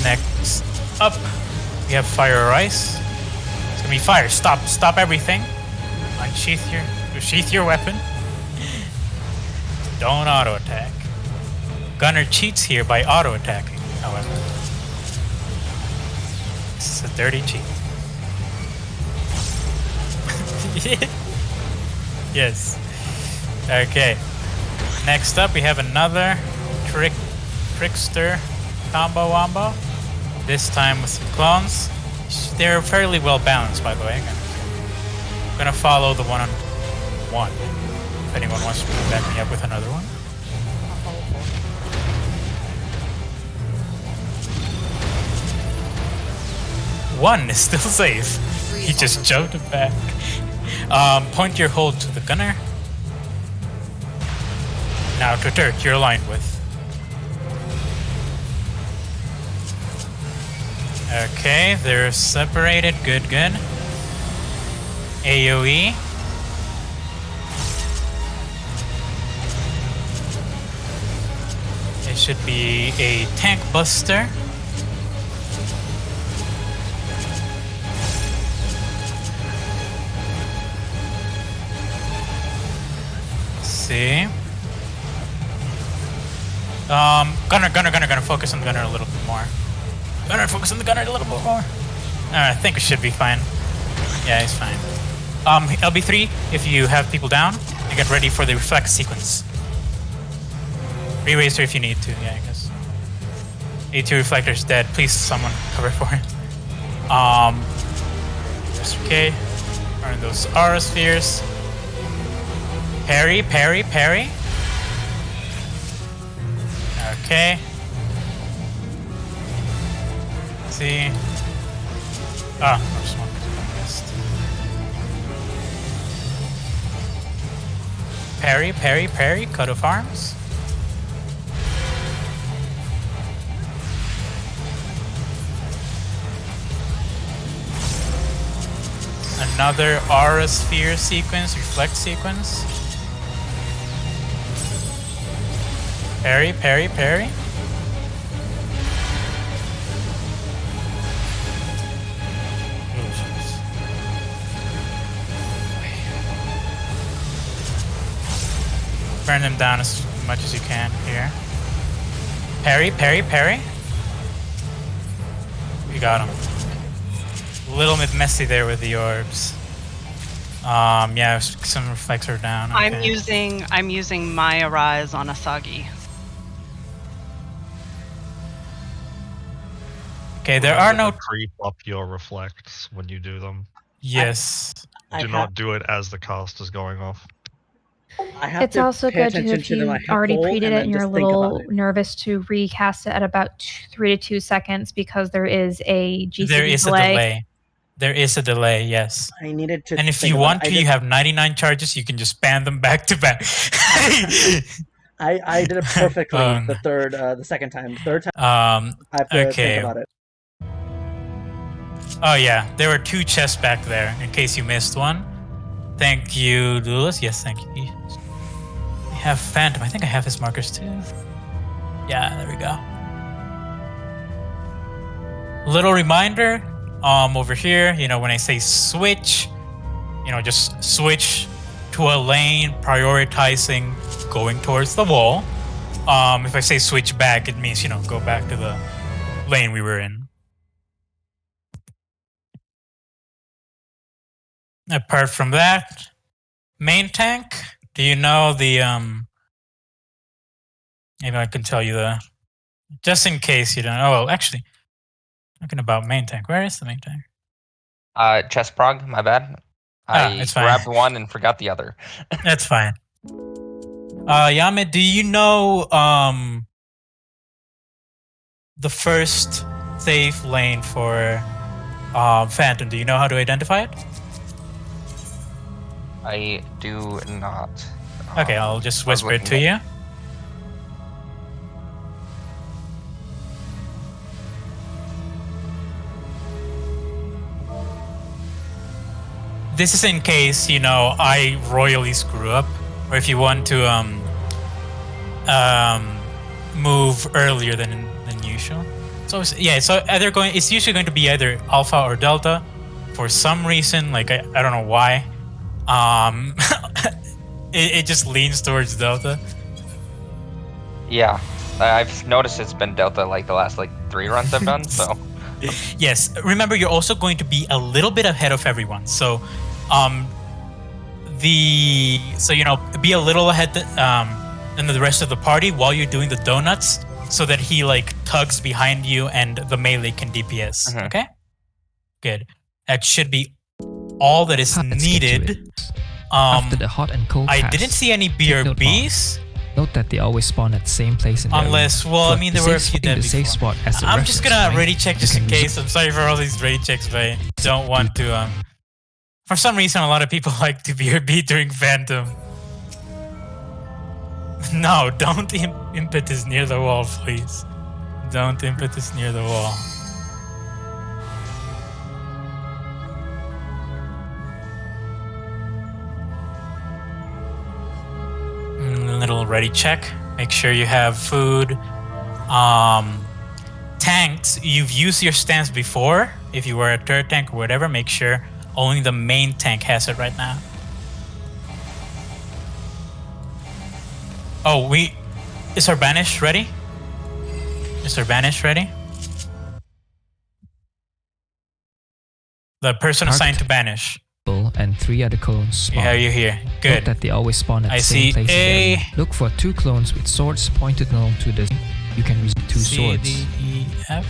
Next up, we have fire or ice. It's gonna be fire. Stop everything. Sheath your weapon. Don't auto attack. Gunner cheats here by auto attacking, however. This is a dirty cheat. Yes. Okay. Next up, we have another trickster combo wombo. This time with some clones. They're fairly well balanced, by the way. I'm gonna follow the one-on-one. If anyone wants to back me up with another one. One is still safe. He just jumped back. Point your hold to the gunner. Now to Turk, you're aligned with. Okay, they're separated. Good, good. AoE. It should be a tank buster. Let's see. Gunner. Focus on the gunner a little bit more. Focus on the gunner a little bit more. I think it should be fine. Yeah, it's fine. LB3, if you have people down, you get ready for the reflect sequence. Re-racer if you need to, yeah, I guess. A2 reflector's dead. Please, someone cover for it. Okay. Earn those aura spheres. Parry. Okay. Let's see. Ah, oh, just one missed. Parry. Cut off arms. Another aura sphere sequence, reflect sequence. Parry. Burn them down as much as you can here. Parry. You got him. A little bit messy there with the orbs. Yeah, some reflects are down. Okay. I'm using Maya Rise on Asagi. Okay, there are no creep up your reflects when you do them. Yes. Do not do it as the cast is going off. It's also good to, if you already pre-did it and you're a little nervous, to recast it at about 3 to 2 seconds, because there is a GCD delay. There is a delay, yes. I needed to. And if you want to, you have 99 charges. You can just spam them back to back. I did it perfectly the second time. The third time, I have to think about it. Oh yeah, there were 2 chests back there, in case you missed one. Thank you, Duelist. Yes, thank you. We have Phantom. I think I have his markers too. Yeah, there we go. Little reminder, over here, when I say switch, just switch to a lane, prioritizing going towards the wall. If I say switch back, it means, go back to the lane we were in. Apart from that, main tank, do you know the, maybe I can tell you just in case you don't know. Oh, well, actually, talking about main tank, where is the main tank? Chest prog, my bad. I grabbed one and forgot the other. That's fine. Yame, do you know, the first safe lane for, Phantom? Do you know how to identify it? I do not. Okay, I'll just whisper it to you. This is in case, I royally screw up, or if you want to move earlier than usual. So yeah, it's usually going to be either alpha or delta. For some reason, like I don't know why. It just leans towards delta. Yeah, I've noticed it's been delta like the last 3 runs I've done. So yes, remember you're also going to be a little bit ahead of everyone. So be a little ahead than the rest of the party while you're doing the donuts, so that he tugs behind you and the melee can DPS. Mm-hmm. Okay, good. That should be all that is needed. After the hot and cold I didn't see any BRBs. Note that they always spawn at the same place in unless, well, I mean, there were a few dead before. Safe spot as I'm just gonna ready check just in case. I'm sorry for all these ready checks, but I don't want to. For some reason, a lot of people like to BRB during Phantom. No, don't impetus near the wall, please. Don't impetus near the wall. Little ready check. Make sure you have food. Tanks, you've used your stance before. If you were a third tank or whatever, make sure only the main tank has it right now. Oh, is our banish ready? Is our banish ready? The person assigned to banish. And 3 other clones spawn. Yeah, you here. Good. Note that they always spawn at I the same see place. A. Look for 2 clones with swords pointed along to the. You can use 2 C, swords. D, E, F.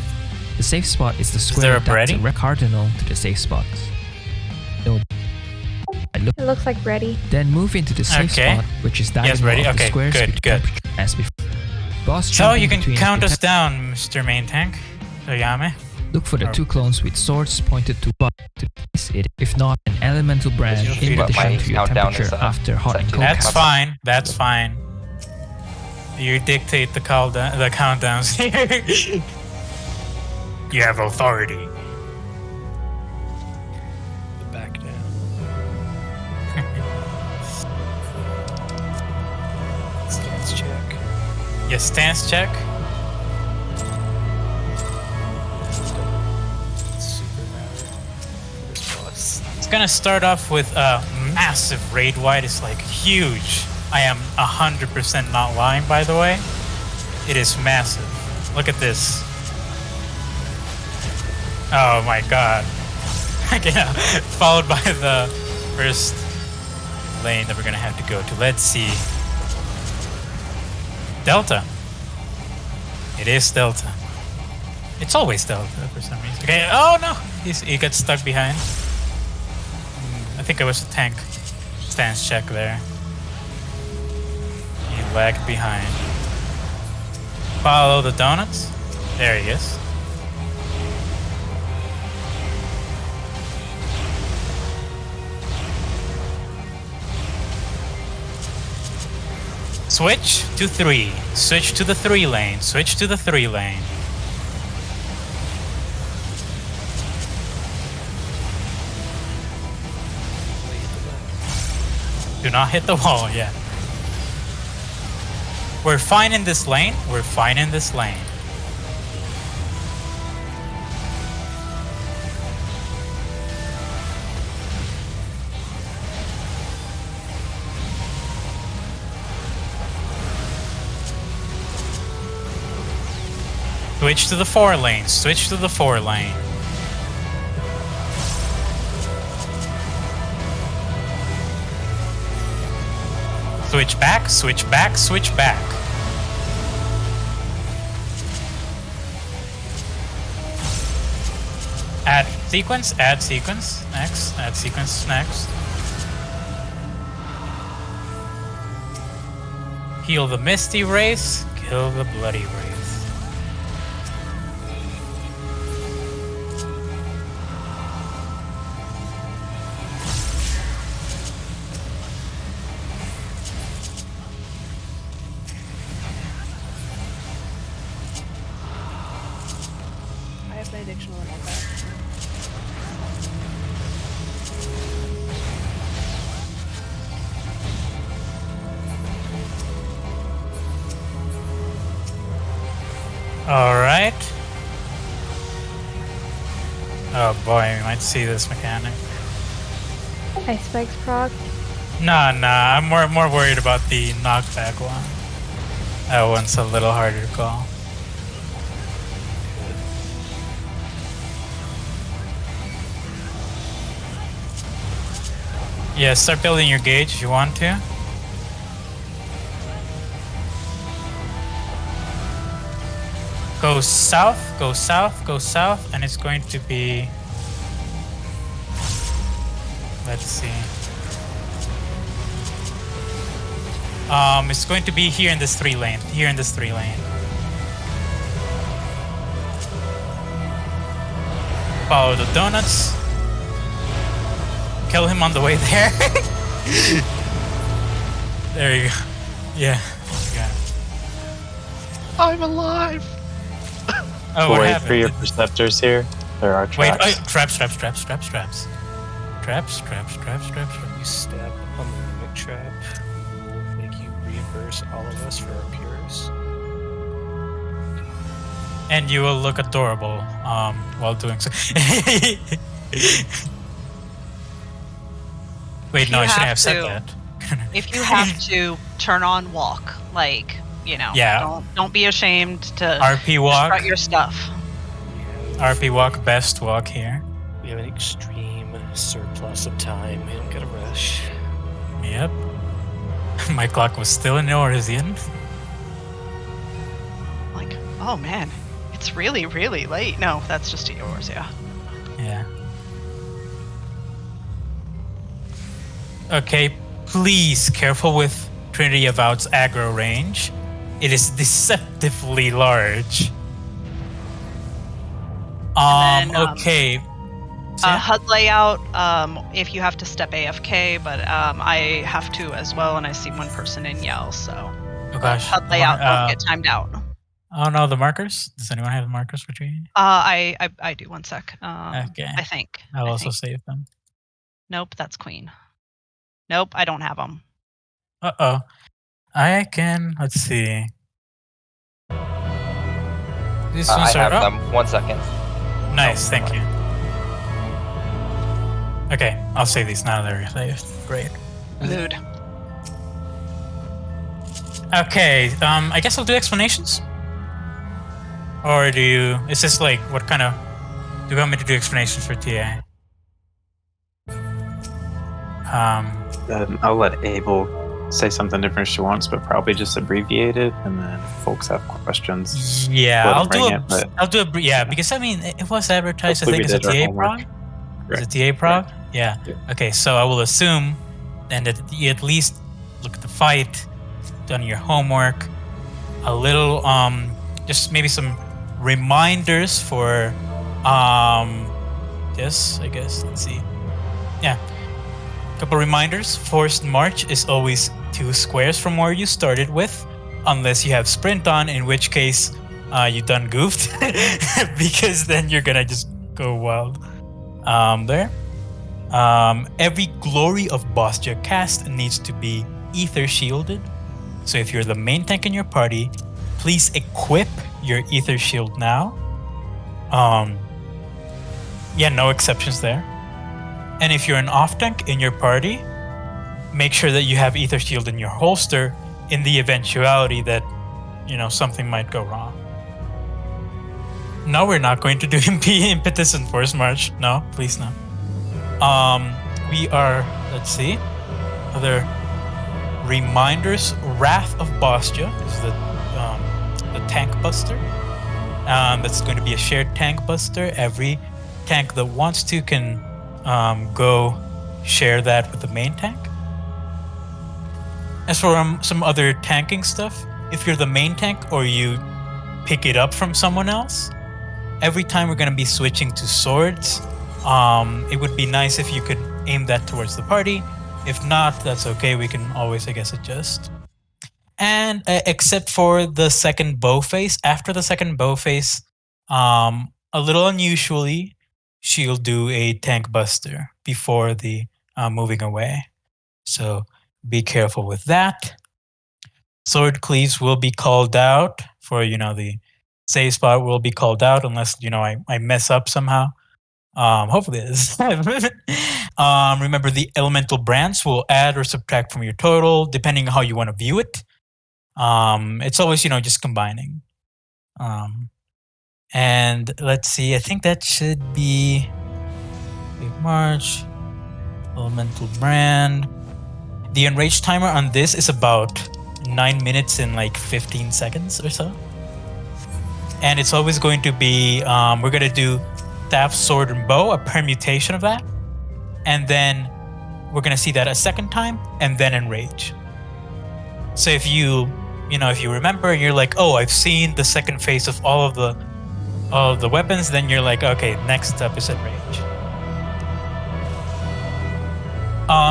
The safe spot is the there square a that's ready? cardinal to the safe spots. No. It looks like ready. Then move into the safe spot, which is diagonal ready. of the Okay, squares with good. as before. Boss So jump you in can between count the us down, Mr. Main Tank. Oyame. Look for the 2 clones with swords pointed to place it. If not, an elemental brand in addition to your temperature after hot and cold. That's fine. That's fine. You dictate the countdowns here. You have authority. Back down. Stance check. Yes, stance check. It's gonna start off with a massive raid wide. It's like huge. I am 100% not lying, by the way. It is massive. Look at this. Oh my god. Yeah, followed by the first lane that we're gonna have to go to. Let's see. Delta. It is Delta. It's always Delta for some reason. Okay, oh no! He got stuck behind. I think it was a tank stance check there. He lagged behind. Follow the donuts. There he is. Switch to 3. Switch to the 3 lane. Switch to the 3 lane. Do not hit the wall yet. We're fine in this lane. We're fine in this lane. Switch to the 4 lane. Switch to the 4 lane. Switch back, switch back, switch back. Add sequence, next, add sequence, next. Heal the Misty Wraith, kill the Bloody Wraith. Alright. Oh boy, we might see this mechanic. Ice spikes proc. Nah, I'm more worried about the knockback one. That one's a little harder to call. Yeah, start building your gauge if you want to. Go south, go south, go south, and it's going to be... Let's see. It's going to be here in this 3 lane. Here in this 3 lane. Follow the donuts. Kill him on the way there. There you go. Yeah. I'm alive! Oh, what Wait happened? for your perceptors here. There are traps. Wait, traps. You step on the mimic trap, we will make you reimburse all of us for our pures. And you will look adorable while doing so. Wait, no, I shouldn't have said that. If you have to, turn on walk. Like, Yeah. Don't be ashamed to RP walk. strut your stuff. RP walk, best walk here. We have an extreme surplus of time. We don't get a rush. Yep. My clock was still in Orisian. Like, oh man, it's really, really late. No, that's just yours, yeah. Yeah. Okay, please careful with Trinity Avowed's aggro range. It is deceptively large. Okay. HUD layout, if you have to step AFK, but I have to as well, and I see one person in yell, so. Oh gosh. HUD layout, don't get timed out. Oh no, the markers? Does anyone have the markers for Trinity? I do, one sec. Okay. I think. I'll also save them. Nope, that's Queen. Nope, I don't have them. Uh-oh. I can, let's see. This I have them. 1 second. Nice, thank you. Okay, I'll save these now they're saved. Great. Mood. Okay, I guess I'll do explanations. Or is this like, what kind of, do you want me to do explanations for TA? I'll let Abel say something different if she wants, but probably just abbreviate it, and then if folks have questions. Yeah, I'll do a because I mean it was advertised. I think as a TA prog. Is it TA prog? Yeah. Okay, so I will assume then that you at least look at the fight, done your homework, a little just maybe some reminders for this, I guess. Let's see. Yeah. Couple reminders. Forced march is always 2 squares from where you started with, unless you have sprint on, in which case you done goofed, because then you're gonna just go wild. There. Every glory of Bostia cast needs to be ether shielded. So if you're the main tank in your party, please equip your ether shield now. Yeah, no exceptions there. And if you're an off tank in your party, make sure that you have ether shield in your holster in the eventuality that, something might go wrong. No, we're not going to do impetus and force march. No, please no. We are, let's see, other reminders. Wrath of Bostia is the tank buster. That's going to be a shared tank buster. Every tank that wants to can go share that with the main tank. As for some other tanking stuff, if you're the main tank or you pick it up from someone else, every time we're going to be switching to swords, it would be nice if you could aim that towards the party. If not, that's okay. We can always, I guess, adjust. And except for the second bow phase, after the second bow phase, a little unusually, she'll do a tank buster before the moving away. So be careful with that. Sword cleaves will be called out for, the save spot will be called out unless, I mess up somehow. Hopefully it is. Remember, the elemental brands will add or subtract from your total, depending on how you want to view it. It's always, just combining. And let's see, I think that should be Big March, elemental brand. The Enrage timer on this is about 9 minutes and like 15 seconds or so. And it's always going to be, we're going to do staff, sword, and bow, a permutation of that. And then we're going to see that a second time, and then Enrage. So if you remember, you're like, oh, I've seen the second phase of all of the weapons, then you're like, okay, next up is Enrage.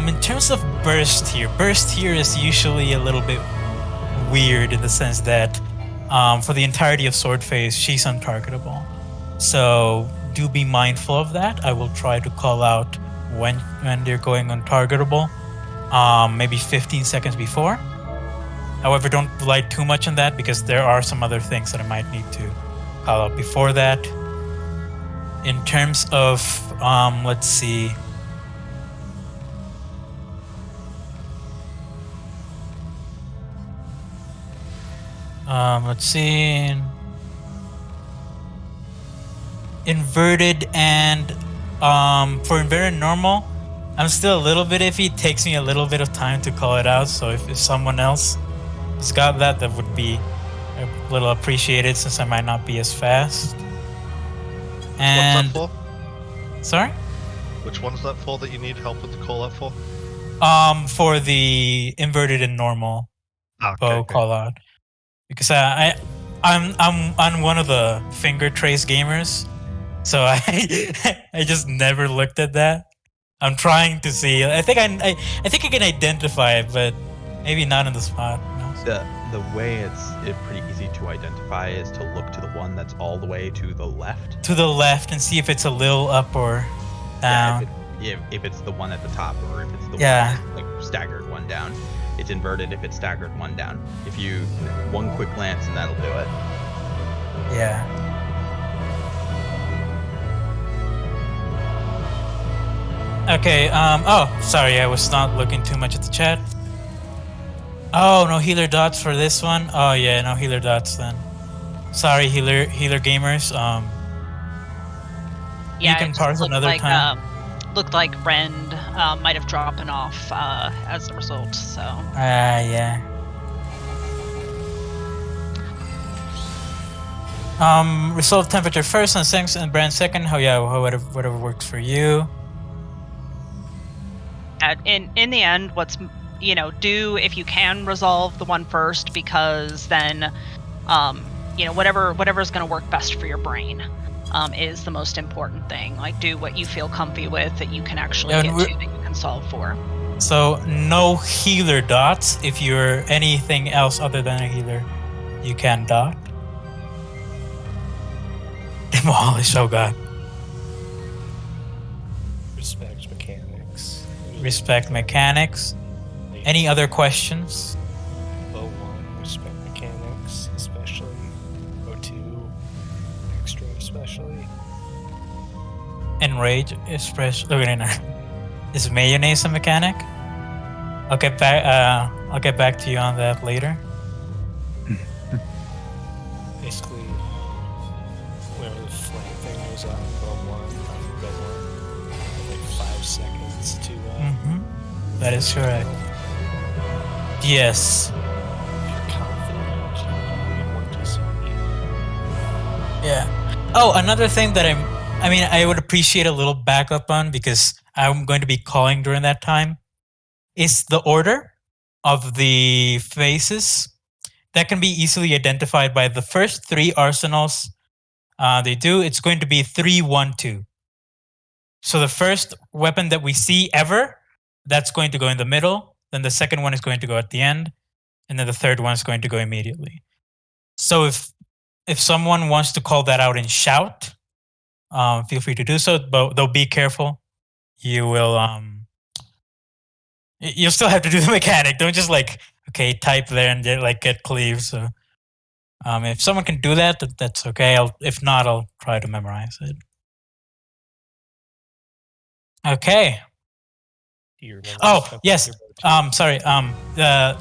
In terms of burst here is usually a little bit weird in the sense that For the entirety of Sword Phase, she's untargetable. So do be mindful of that. I will try to call out when they're going untargetable, maybe 15 seconds before. However, don't rely too much on that because there are some other things that I might need to call out before that. In terms of, let's see. Let's see. Inverted and for inverted normal, I'm still a little bit iffy. It takes me a little bit of time to call it out. So if someone else has got that, that would be a little appreciated since I might not be as fast. And what's that for? Sorry? Which one's that for that you need help with the call out for? For the inverted and normal bow call out. Because I'm one of the finger trace gamers, so I just never looked at that. I'm trying to see. I think I can identify it, but maybe not in the spot. The way it's pretty easy to identify is to look to the one that's all the way to the left. To the left and see if it's a little up or down. Yeah, if it's the one at the top or if it's the one that's like staggered one down. It's inverted if it's staggered one down. If you one quick glance and that'll do it. Yeah. Okay, oh, sorry, I was not looking too much at the chat. Oh, no healer dots for this one? Oh yeah, no healer dots then. Sorry, healer gamers. Yeah, you can parse another time. Looked like Rend might have dropped off as a result, so. Yeah. Resolve temperature first and sex and brand second. Oh yeah, whatever works for you. In the end, do if you can resolve the one first, because then, whatever's going to work best for your brain. Is the most important thing. Like, do what you feel comfy with that you can actually get to, that you can solve for. So no healer dots. If you're anything else other than a healer, you can dot. Demolish, oh god. Respect mechanics. Respect mechanics. Any other questions? Low 1, respect mechanics, especially. Low 2, extra especially. Enrage, especially. Is mayonnaise a mechanic? I'll get back to you on that later. Basically, whenever the flame thing goes on, go 1, like 5 seconds to. That is correct. Yes. Yeah. Oh, another thing that I would appreciate a little backup on, because I'm going to be calling during that time, is the order of the phases. That can be easily identified by the first 3 arsenals it's going to be 3, 1, 2. So the first weapon that we see ever, that's going to go in the middle. Then the second one is going to go at the end. And then the third one is going to go immediately. So if someone wants to call that out in shout, feel free to do so, but though be careful. You will you'll still have to do the mechanic. Don't just type there and get cleave. So if someone can do that, that's okay. If not, I'll try to memorize it. Okay. Oh yes. Sorry. The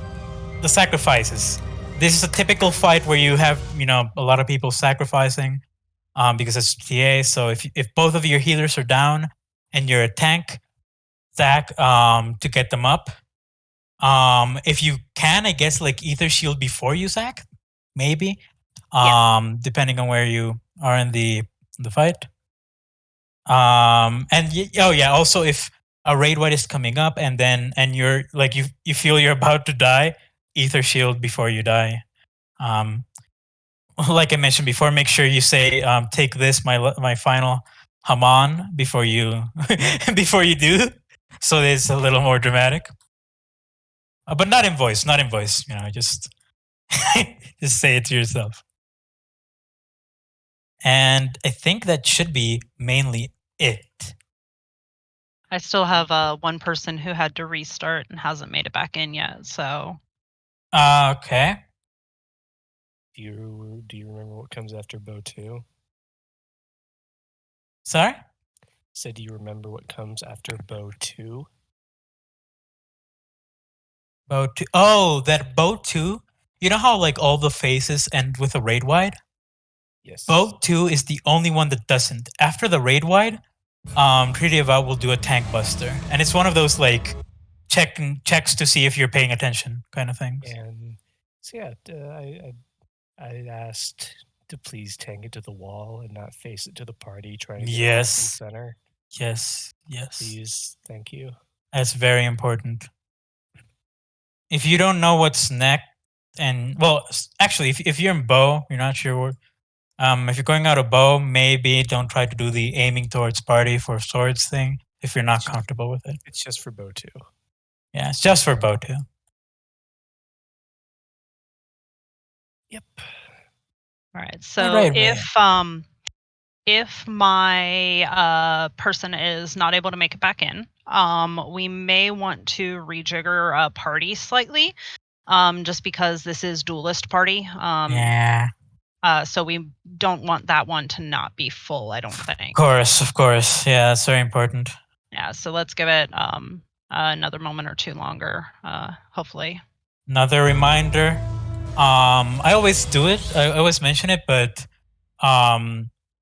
sacrifices. This is a typical fight where you have a lot of people sacrificing because it's TA. So if both of your healers are down and you're a tank, stack to get them up. If you can, I guess ether shield before you sack, maybe. Depending on where you are in the fight. Also if a raid wight is coming up and you're you feel you're about to die, ether shield before you die. Like I mentioned before, make sure you say take this my final Haman before you do, so it's a little more dramatic. But not in voice. Just Just say it to yourself. And I think that should be mainly it. I still have one person who had to restart and hasn't made it back in yet. So. Okay. Do you remember what comes after bow 2? Sorry? So do you remember what comes after bow 2? Bow 2. Oh, that bow 2. You know how like all the phases end with a raid wide? Yes. Bow 2 is the only one that doesn't. After the raid wide, Treaty of Vow will do a tank buster, and it's one of those like checks to see if you're paying attention kind of things. And so yeah, I asked to please tank it to the wall and not face it to the party, trying to get it off in center. Yes. Please, thank you. That's very important. If you don't know what's next, and well, actually, if you're in bow, you're not sure. If you're going out of bow, maybe don't try to do the aiming towards party for swords thing if you're not comfortable with it. It's just for bow 2. Yeah, it's just for bow 2. Yep. All right. So if my person is not able to make it back in, we may want to rejigger a party slightly, just because this is duelist party. Yeah. So we don't want that one to not be full, I don't think. Of course. Yeah, that's very important. Yeah, so let's give it another moment or two longer, hopefully. Another reminder. I always do it. I always mention it, but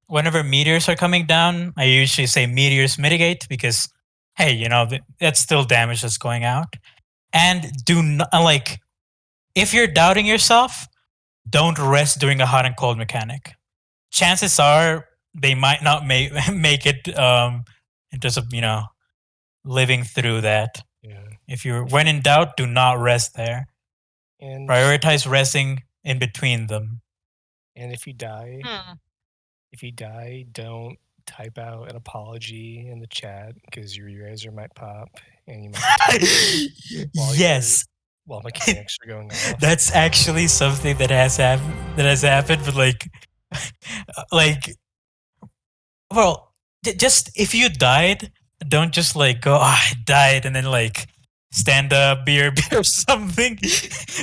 whenever meteors are coming down, I usually say meteors mitigate because, hey, you know, that's still damage that's going out. And do not, like, if you're doubting yourself, don't rest during a hot and cold mechanic. Chances are they might not make it in terms of, you know, living through that. Yeah. When in doubt, do not rest there. And prioritize resting in between them. And if you die, don't type out an apology in the chat because your eraser might pop and you might while mechanics are going off. That's actually something that has happened, but well, just if you died, don't just like go, I died, and then like stand up, beer or something.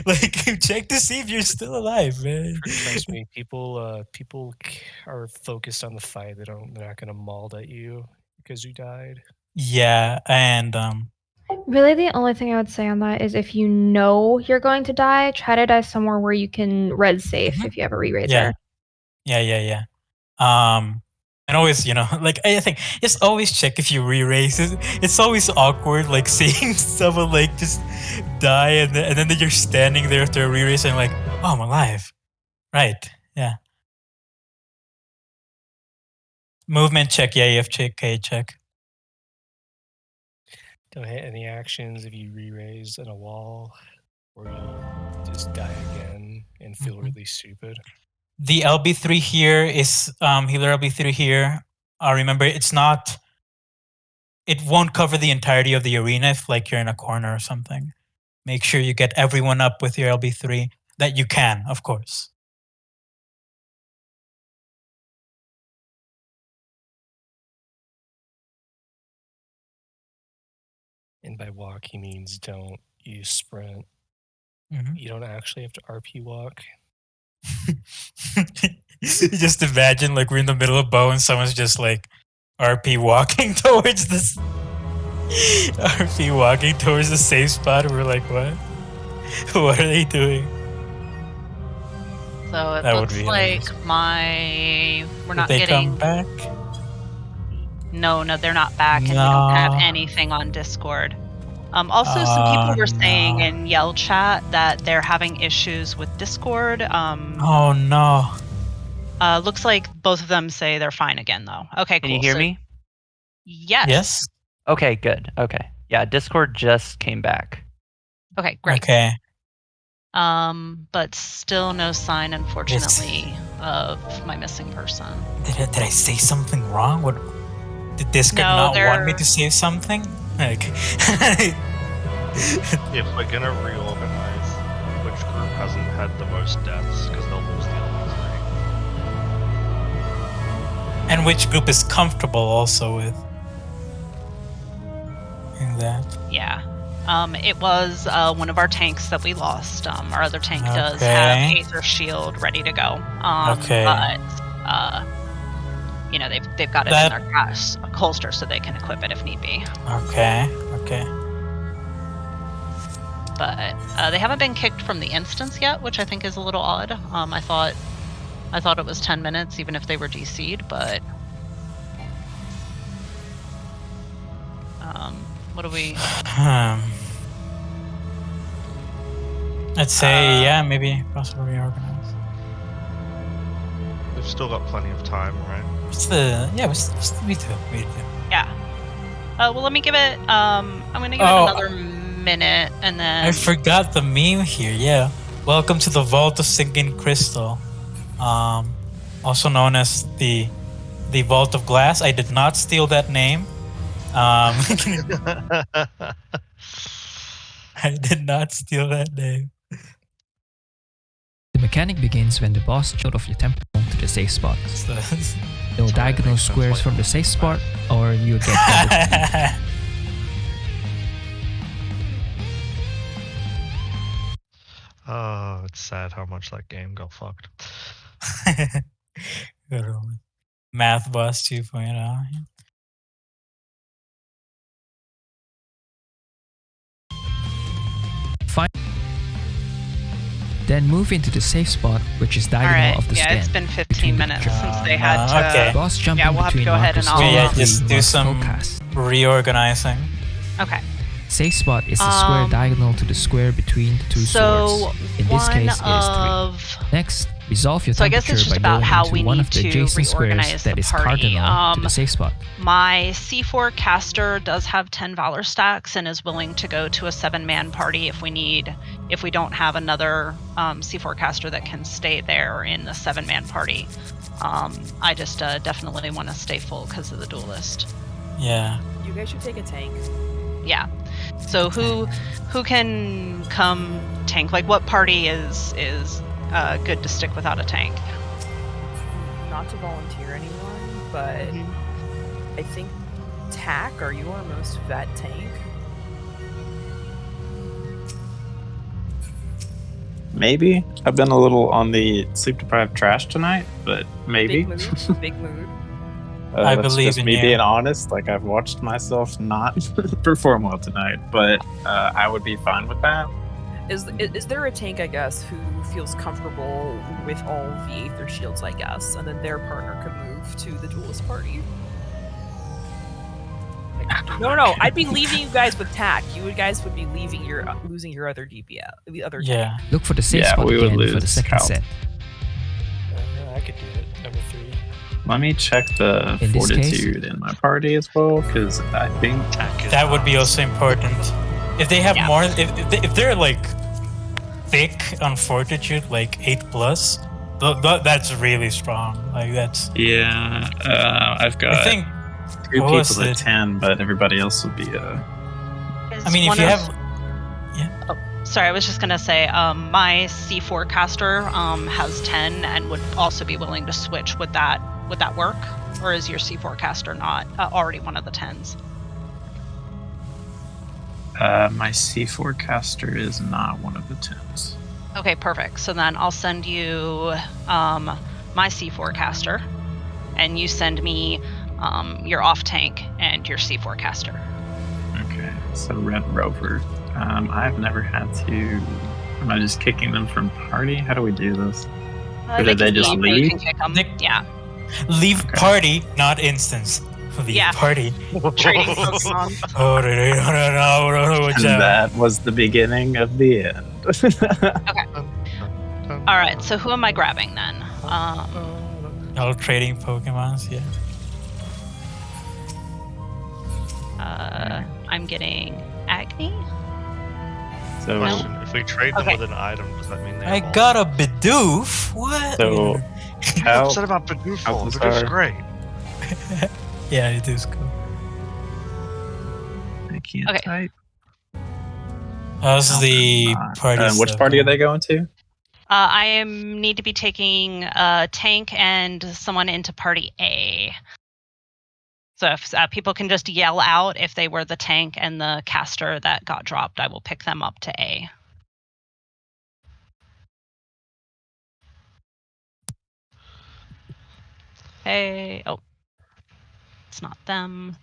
Like check to see if you're still alive, man. Trust me, people are focused on the fight. They're not gonna maul at you because you died. Yeah, and really the only thing I would say on that is if you know you're going to die, try to die somewhere where you can red safe if you have a re-raiser. Yeah. And always, you know, like I think just always check if you re-raise. It's always awkward, like seeing someone like just die and then you're standing there after a re-raise and like, oh, I'm alive. Right. Yeah. Movement check. Yeah, EF check. K check. Don't hit any actions if you re-raise in a wall, or you'll just die again and feel really stupid. The LB3 here is healer LB3 here. Remember, it won't cover the entirety of the arena if like you're in a corner or something. Make sure you get everyone up with your LB3 that you can, of course. And by walk, he means don't use sprint. Mm-hmm. You don't actually have to RP walk. Just imagine like we're in the middle of bow and someone's just like RP walking towards this RP walking towards the safe spot and we're like, what? What are they doing? So it looks like we're not getting. Come back? No, they're not back, and we don't have anything on Discord. Also, some people were saying in Yell chat that they're having issues with Discord. Oh no. Looks like both of them say they're fine again, though. Okay, cool. Can you hear me? Yes. Yes. Okay, good. Okay. Yeah, Discord just came back. Okay, great. Okay. But still no sign, unfortunately, of my missing person. Did I say something wrong? What? Did Discord not want me to say something? Like, if we're gonna reorganize, which group hasn't had the most deaths, because they'll lose the other three. And which group is comfortable also with in that? Yeah. It was one of our tanks that we lost. Our other tank does have Aether Shield ready to go. But they've got it in their holster so they can equip it if need be. Okay. But they haven't been kicked from the instance yet, which I think is a little odd. I thought it was 10 minutes, even if they were DC'd, but what do we? I'd say maybe possibly reorganize. They've still got plenty of time, right? We do. Yeah. Well, let me give it. I'm gonna give it another minute, and then I forgot the meme here. Yeah. Welcome to the Vault of Sinking Crystal, also known as the Vault of Glass. I did not steal that name. I did not steal that name. The mechanic begins when the boss jumps off your temple to the safe spot. No diagonal squares from the safe spot, or you get double. Oh, it's sad how much that game got fucked. Math Boss 2.0. Fine. Then move into the safe spot, which is diagonal of the stand. It's been 15 minutes since they had to. Okay. Boss jumping we'll have to go ahead and just do some reorganizing. Okay. Safe spot is the square diagonal to the square between the two swords. In this case, it is 3. Next, resolve your temperature by going into one of the adjacent squares that is cardinal to the safe spot. My C4 caster does have 10 Valor stacks and is willing to go to a 7-man party if we don't have another C4 caster that can stay there in the 7-man party. I just definitely want to stay full because of the duelist. Yeah. You guys should take a tank. Yeah. So who can come tank? Like, what party is good to stick without a tank? Not to volunteer anyone, but I think Tack, are you our most vet tank? Maybe. I've been a little on the sleep-deprived trash tonight, but maybe. Big mood. I that's believe just in me you. being honest. Like, I've watched myself not perform well tonight, but I would be fine with that. Is there a tank, I guess, who feels comfortable with all the Aether Shields, I guess, and then their partner could move to the duelist party? No, I'd be leaving you guys with Tack. You guys would be losing your other DPS, the other tank. Look for the safe spot again for the second set. I could do it. Number 3. Let me check the fortitude in my party as well, because I think that would be also important. If they have more, if they're like thick on fortitude, like 8+, that's really strong. Like that's I've got. I think 2 people at 10, but everybody else would be. I mean, if you have. Oh, sorry, I was just gonna say, my C4 caster has 10 and would also be willing to switch. Would that work, or is your C4 caster not already one of the 10s? My C4 caster is not one of the 10s. Okay, perfect. So then I'll send you my C4 caster, and you send me your off tank and your C4 caster. Okay, so Red Rover. I've never had to. Am I just kicking them from party? How do we do this? Or did they just leave? You can kick them. Yeah. Leave party, not instance. Leave party. Trading Pokemon. That was the beginning of the end. Okay. All right. So who am I grabbing then? All trading Pokemons, yeah. I'm getting Agni. So if we trade them with an item, does that mean they? I got a Bidoof. What? So I'm upset about Bidoof. Bidoof's great. Yeah, it is cool. I can't type. How's the party which stuff party are going? they going to? I need to be taking a tank and someone into party A. So if people can just yell out if they were the tank and the caster that got dropped, I will pick them up to A. Hey, oh, it's not them.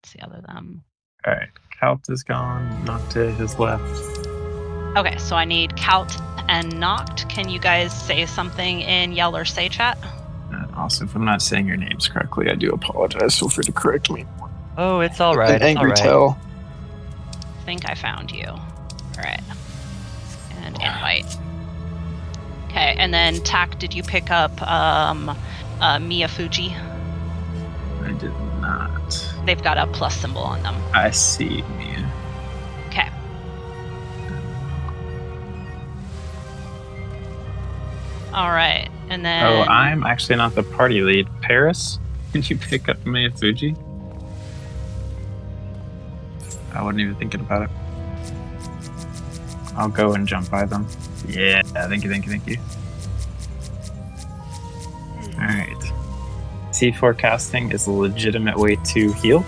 It's the other them. All right, Kalt is gone. Nocte has left. Okay, so I need Kalt and Noct. Can you guys say something in yell or say chat? Also, if I'm not saying your names correctly, I do apologize. Feel free to correct me. Oh, it's all right. An angry tell. I think I found you. All right. And invite. Okay, and then Tak, did you pick up Mia Fuji? I did not. They've got a plus symbol on them. I see Mia. Okay. All right, and then... Oh, I'm actually not the party lead. Paris, can you pick up Mia Fuji? I wasn't even thinking about it. I'll go and jump by them. Yeah, thank you. Alright. C4 casting is a legitimate way to heal.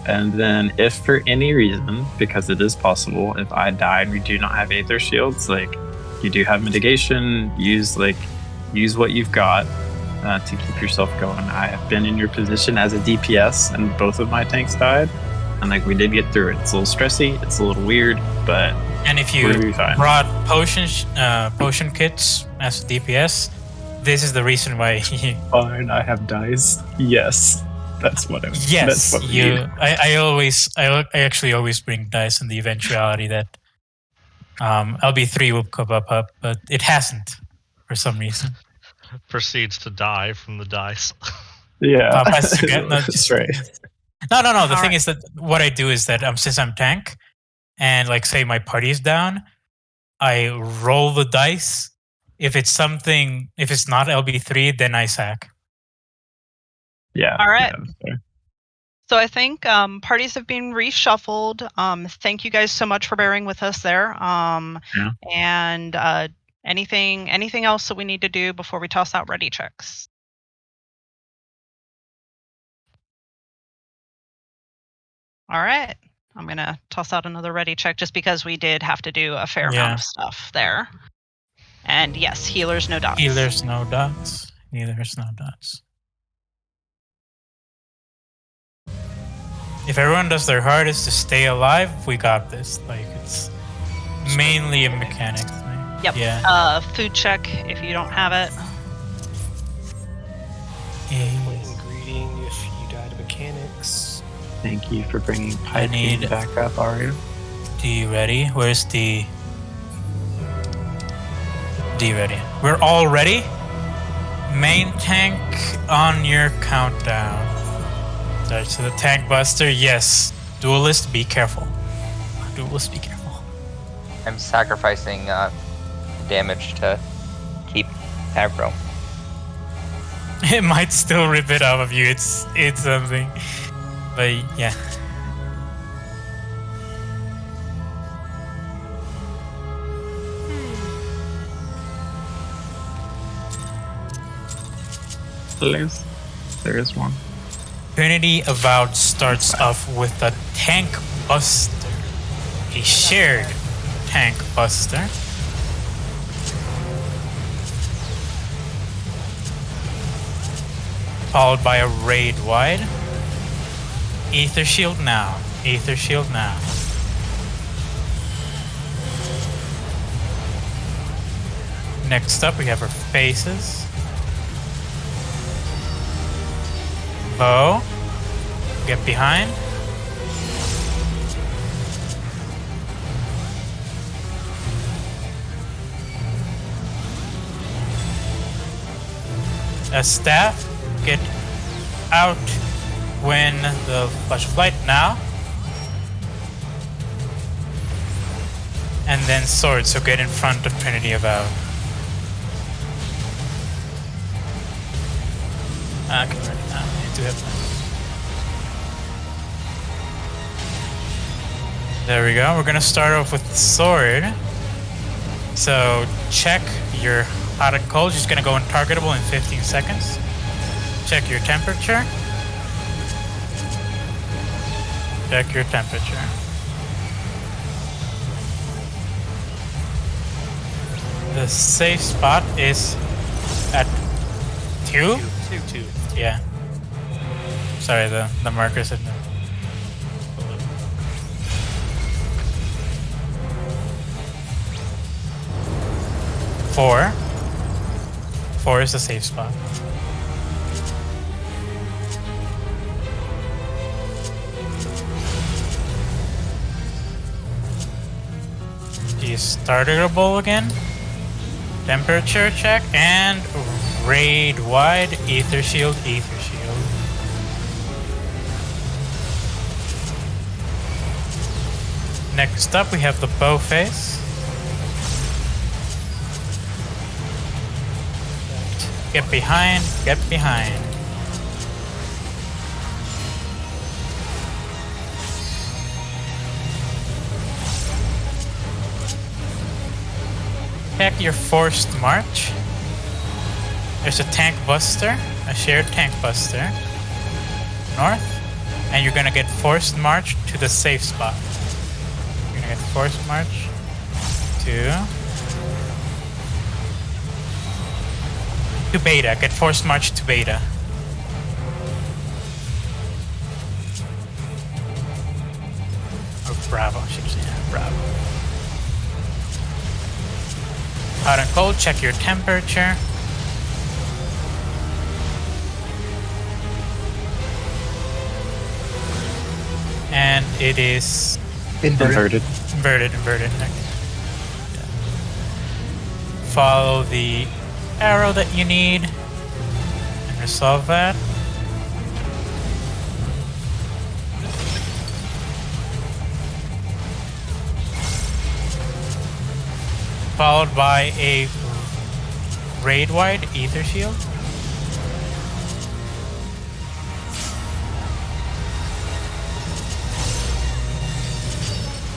And then if for any reason, because it is possible, if I die and we do not have Aether Shields, like, you do have mitigation, use what you've got to keep yourself going. I have been in your position as a DPS and both of my tanks died, and like we did get through it. It's a little stressy, it's a little weird, but and if you brought potion kits as a DPS, this is the reason why. Fine, I have dice. Yes. That's what I was. Yes, that's what I actually always bring dice in the eventuality that LB3 will come up, but it hasn't for some reason. Proceeds to die from the dice. Yeah, that's right. No. The thing is that what I do is that since I'm tank, and like say my party is down, I roll the dice. If it's not LB3, then I sack. Yeah. All right. Yeah, so I think parties have been reshuffled. Thank you guys so much for bearing with us there. And anything else that we need to do before we toss out ready checks? All right. I'm going to toss out another ready check just because we did have to do a fair amount of stuff there. And yes, healers, no dots. Healers, no dots. Healers, no dots. If everyone does their hardest to stay alive, we got this. Like, it's mainly a mechanics thing. Yep. Yeah. Food check if you don't have it. Greeting if you died of mechanics. Thank you for bringing piping back up, Aria. D ready? Where's D? D ready. We're all ready? Main tank on your countdown. So the tank buster, yes. Duelist, be careful. Duelist, be careful. I'm sacrificing damage to keep aggro. It might still rip it off of you. It's something, but yeah. There is one. Trinity Avowed starts off with a tank buster, a shared tank buster. Followed by a raid wide. Aether Shield now. Aether Shield now. Next up we have our faces. Bow. Get behind. A staff. Get out when the flash of light now. And then sword, so get in front of Trinity Avowed. Okay, ready now. I do have There we go. We're gonna start off with the sword. So check your hot and cold. Just gonna go untargetable in 15 seconds. Check your temperature. Check your temperature. The safe spot is at 2? 2. Yeah. Sorry, the marker said no. 4. 4 is the safe spot. You startable again. Temperature check and raid wide. Ether shield. Ether shield. Next up, we have the bow face. Get behind, get behind. Check your forced march. There's a tank buster, a shared tank buster. North. And you're gonna get forced march to the safe spot. You're gonna get forced march to beta. Get forced march to beta. Or Bravo, I should say. Bravo. Hot and cold, check your temperature. And it is inverted. Inverted. Follow the arrow that you need and resolve that. Followed by a raid wide ether shield.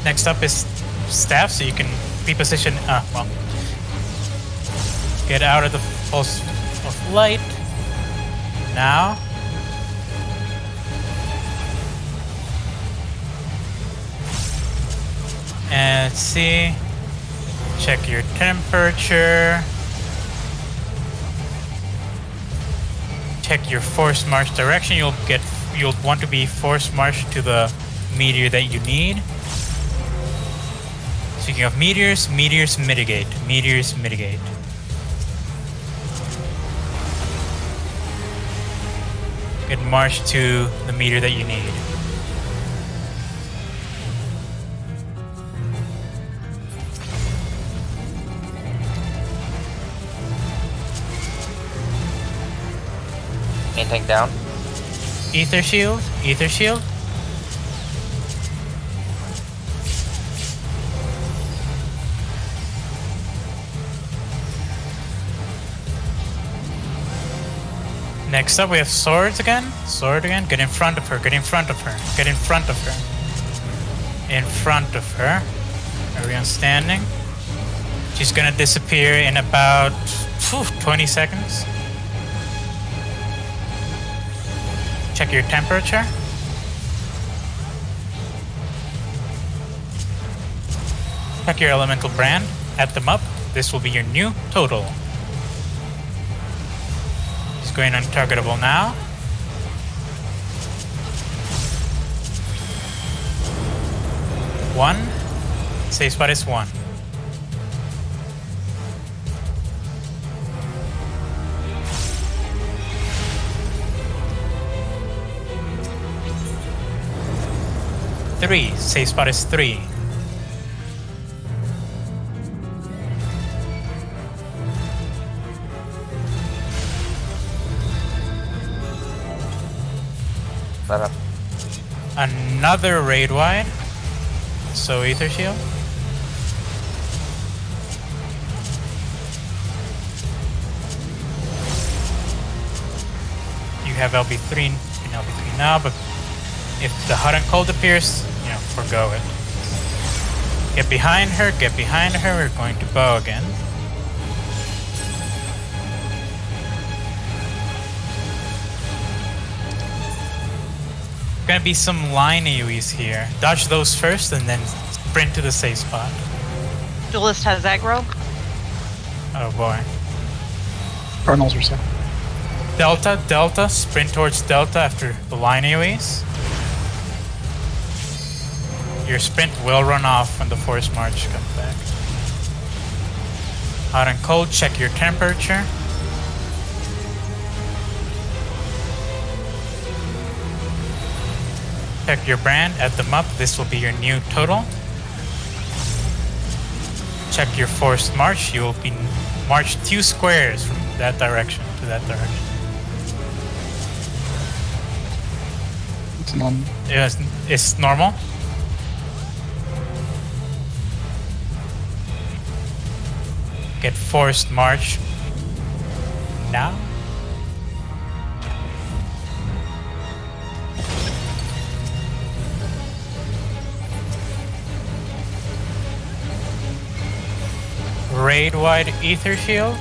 Next up is staff, so you can reposition. Well, get out of the pulse of light. Now. And let's see. Check your temperature. Check your force march direction. You'll want to be force march to the meteor that you need. Speaking of meteors mitigate. Meteors mitigate. Get march to the meteor that you need. Main tank down. Ether shield. Ether shield. Next up, we have swords again. Sword again. Get in front of her. Get in front of her. Get in front of her. In front of her. Everyone standing. She's gonna disappear in about 20 seconds. Check your temperature. Check your elemental brand. Add them up. This will be your new total. It's going untargetable now. One. Safe spot is 1. Three. Safe spot is 3. Let up. Another raid wide. So ether shield. You have LB3 in LB3 now, but if the hot and cold appears, forgo it. Get behind her, get behind her. We're going to bow again. Gonna be some line AoEs here. Dodge those first and then sprint to the safe spot. Duelist has aggro. Oh boy. Cardinals are set. Delta, sprint towards Delta after the line AoEs. Your sprint will run off when the force march comes back. Hot and cold, check your temperature. Check your brand, add them up. This will be your new total. Check your forced march. You will be marched 2 squares from that direction to that direction. It's normal. Yes, it's normal. Get forced march now. Raid wide ether shield.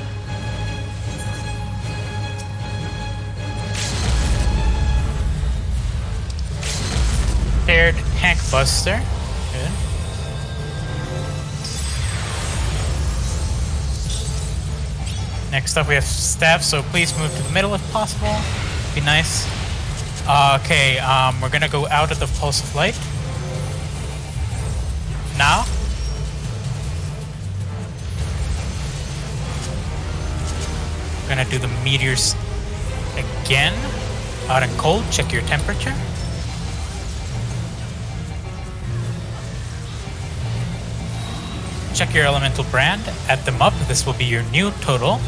Paired tank buster. Good. Next up we have staff, so please move to the middle if possible. Be nice. Okay, we're gonna go out of the pulse of light. Now. We're gonna do the meteors again. Hot and cold, check your temperature. Check your elemental brand, add them up. This will be your new total.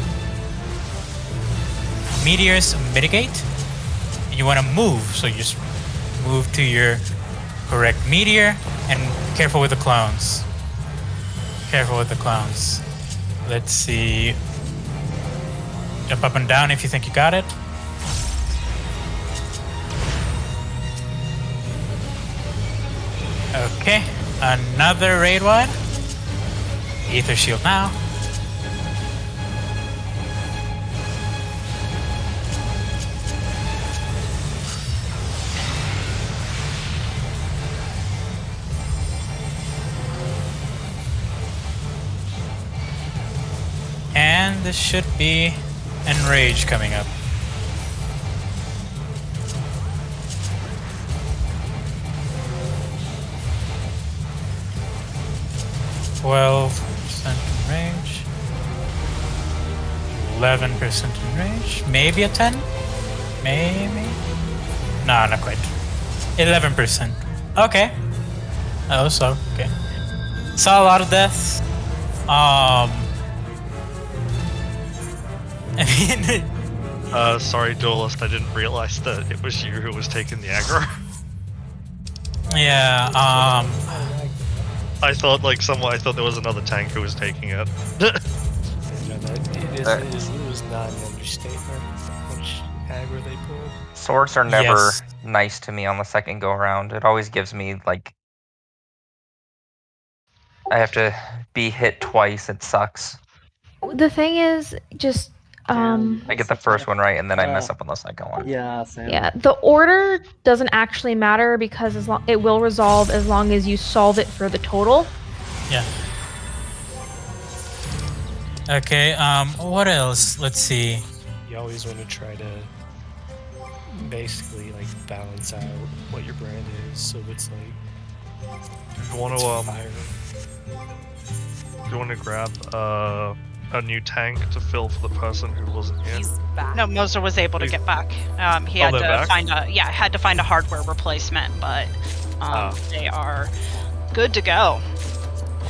Meteors mitigate. You want to move, so you just move to your correct meteor and careful with the clones. Careful with the clones. Let's see. Jump up and down if you think you got it. Okay, another raid wide. Ether shield now. And this should be Enrage coming up. Range, 11% in range, maybe a 10, maybe. No, not quite. 11%. Okay. Oh, so okay. Saw a lot of deaths. I mean, sorry, Duelist. I didn't realize that it was you who was taking the aggro. Yeah. I thought I thought there was another tank who was taking it. It was not an understatement how much aggro they pulled. Swords are never nice to me on the second go around. It always gives me I have to be hit twice. It sucks. The thing is, just I get the first one right and then I mess up on the second one. Yeah, same. Yeah, the order doesn't actually matter because it will resolve as long as you solve it for the total. Yeah. Okay, what else? Let's see. You always want to try to basically balance out what your brand is, so it's You want to grab a new tank to fill for the person who wasn't here? He's back. No, Moser was able to get back. He had to find a hardware replacement, but they are good to go.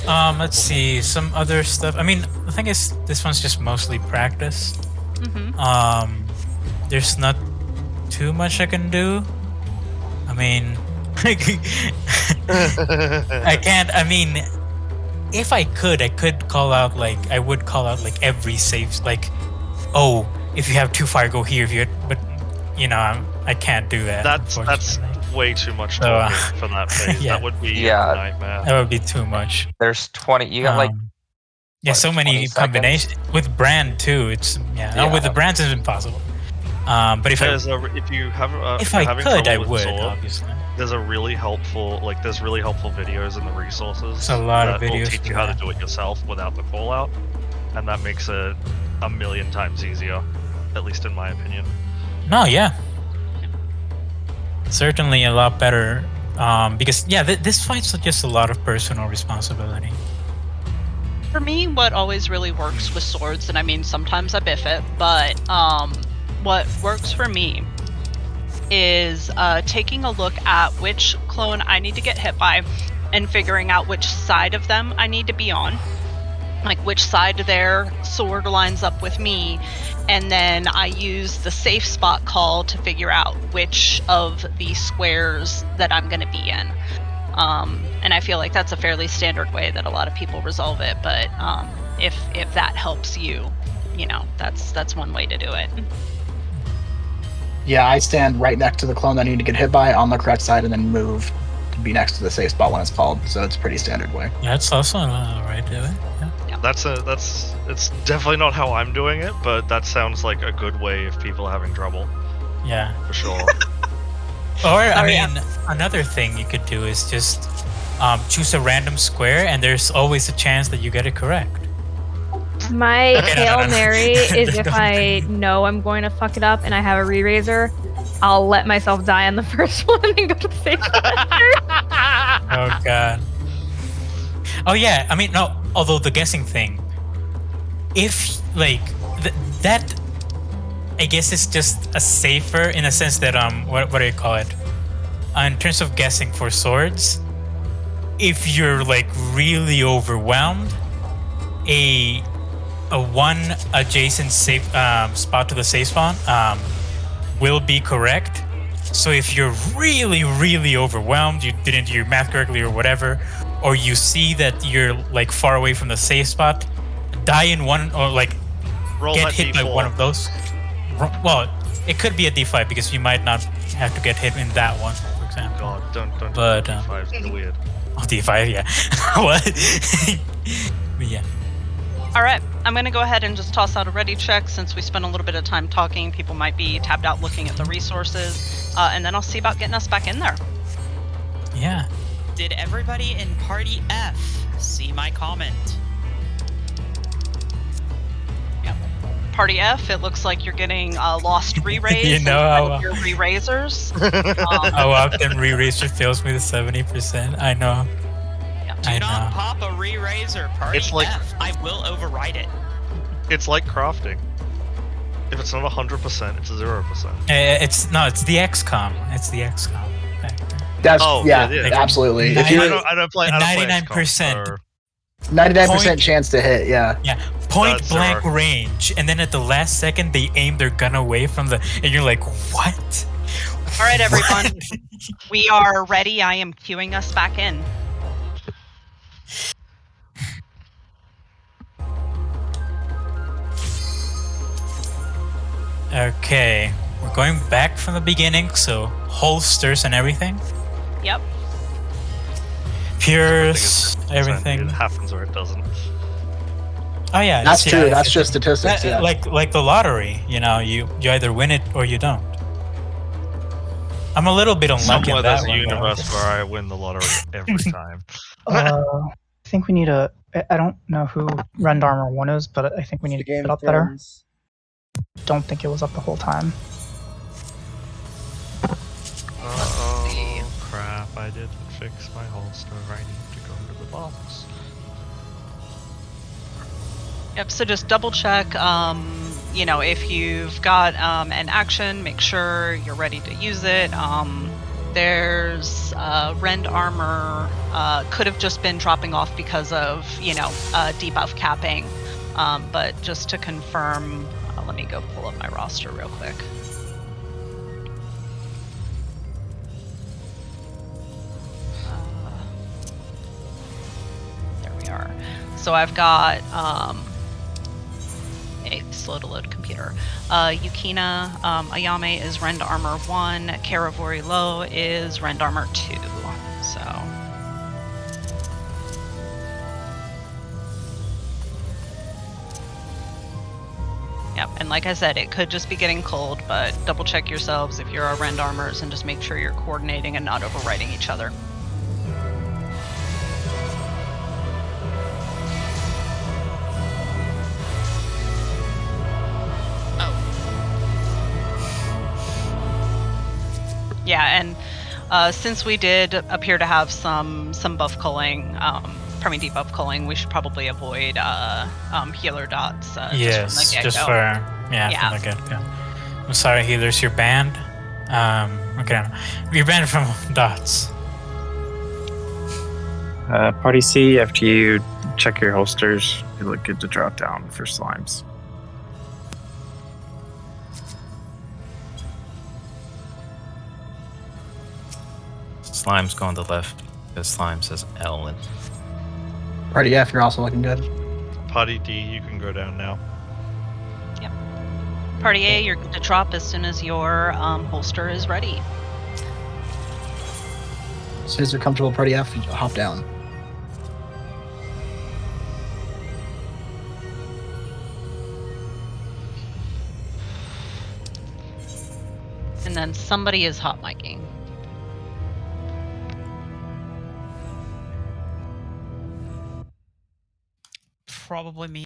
Let's see some other stuff. I mean, the thing is, this one's just mostly practice. Mm-hmm. There's not too much I can do. I mean, I can't. I mean, if I could call out I would call out every save, if you have too far, go here. But I can't do that. That's way too much talking for that phase. Yeah. That would be a nightmare. That would be too much. There's 20. You got like. Yeah, so many combinations with brand too. It's no, with the brands it's impossible. But if I could, I would. Obviously, there's a really helpful videos in the resources. It's a lot of videos. Will teach you how to do it yourself without the call out, and that makes it a million times easier, at least in my opinion. No, yeah, certainly a lot better. Because this fight's just a lot of personal responsibility. For me, what always really works with swords, and I mean sometimes I biff it, but what works for me is taking a look at which clone I need to get hit by and figuring out which side of them I need to be on, like which side of their sword lines up with me, and then I use the safe spot call to figure out which of the squares that I'm going to be in. And I feel like that's a fairly standard way that a lot of people resolve it, but if that helps you, that's one way to do it. Yeah, I stand right next to the clone that I need to get hit by on the correct side and then move to be next to the safe spot when it's called, so it's a pretty standard way. Yeah, it's also a right to do it. Yeah. It's definitely not how I'm doing it, but that sounds like a good way if people are having trouble. Yeah. For sure. Or, another thing you could do is just choose a random square, and there's always a chance that you get it correct. My Hail Mary is if I know I'm going to fuck it up and I have a re-raiser, I'll let myself die on the first one and then go to the safe spot. Oh, God. Oh, yeah. I mean, no, although the guessing thing, if, that... I guess it's just a safer in a sense that what do you call it? In terms of guessing for swords, if you're really overwhelmed, a one adjacent safe spot to the safe spawn will be correct. So if you're really, really overwhelmed, you didn't do your math correctly or whatever, or you see that you're far away from the safe spot, die in one or get hit by one of those. Well, it could be a D5 because you might not have to get hit in that one, for example. God, don't. But D5 is weird. Oh, D5, yeah. What? But yeah. All right, I'm gonna go ahead and just toss out a ready check since we spent a little bit of time talking. People might be tabbed out looking at the resources, and then I'll see about getting us back in there. Yeah. Did everybody in Party F see my comment? Party F, it looks like you're getting lost re-raise. You know how your re-raisers. How often re-raiser fails me to 70%? I know. Do not pop a re-raiser. Party F. I will override it. It's like crafting. If it's not 100%, it's 0%. It's the XCOM. It's the XCOM factor. That's absolutely. I don't play 99%. 99% chance to hit, yeah. Yeah, point blank range, and then at the last second they aim their gun away from the, and you're like, what? All right, everyone, we are ready. I am queuing us back in. Okay, we're going back from the beginning, so holsters and everything. Yep. Pierce, everything. It happens or it doesn't. Oh yeah, that's true. That's just statistics. Yeah. Like the lottery, you either win it or you don't. I'm a little bit unlucky. Somewhere there's a universe where I win the lottery every time. I think we need a. I don't know who Rend Armor 1 is, but I think we need to get it up better. Don't think it was up the whole time. Oh crap! I didn't fix my holster. I need to go to the box. Yep, so just double check, if you've got an action, make sure you're ready to use it. There's Rend Armor, could have just been dropping off because of, debuff capping. But just to confirm, let me go pull up my roster real quick. There we are. So I've got, slow to load computer. computer. Yukina Ayame is Rend Armor 1. Karavori Low is Rend Armor 2. So. Yep, and like I said, it could just be getting cold, but double check yourselves if you're our Rend Armors and just make sure you're coordinating and not overriding each other. Yeah, and since we did appear to have some buff culling, debuff culling, we should probably avoid healer dots. Yes, just from the get-go. I'm sorry, healers, you're banned. Okay, you're banned from dots. Party C, after you check your holsters, you look good to drop down for slimes. Slime's going to the left because Slime says L. And... Party F, you're also looking good. Party D, you can go down now. Yep. Party A, you're good to drop as soon as your holster is ready. As soon as you're comfortable, Party F, you hop down. And then somebody is hot micing. Probably me.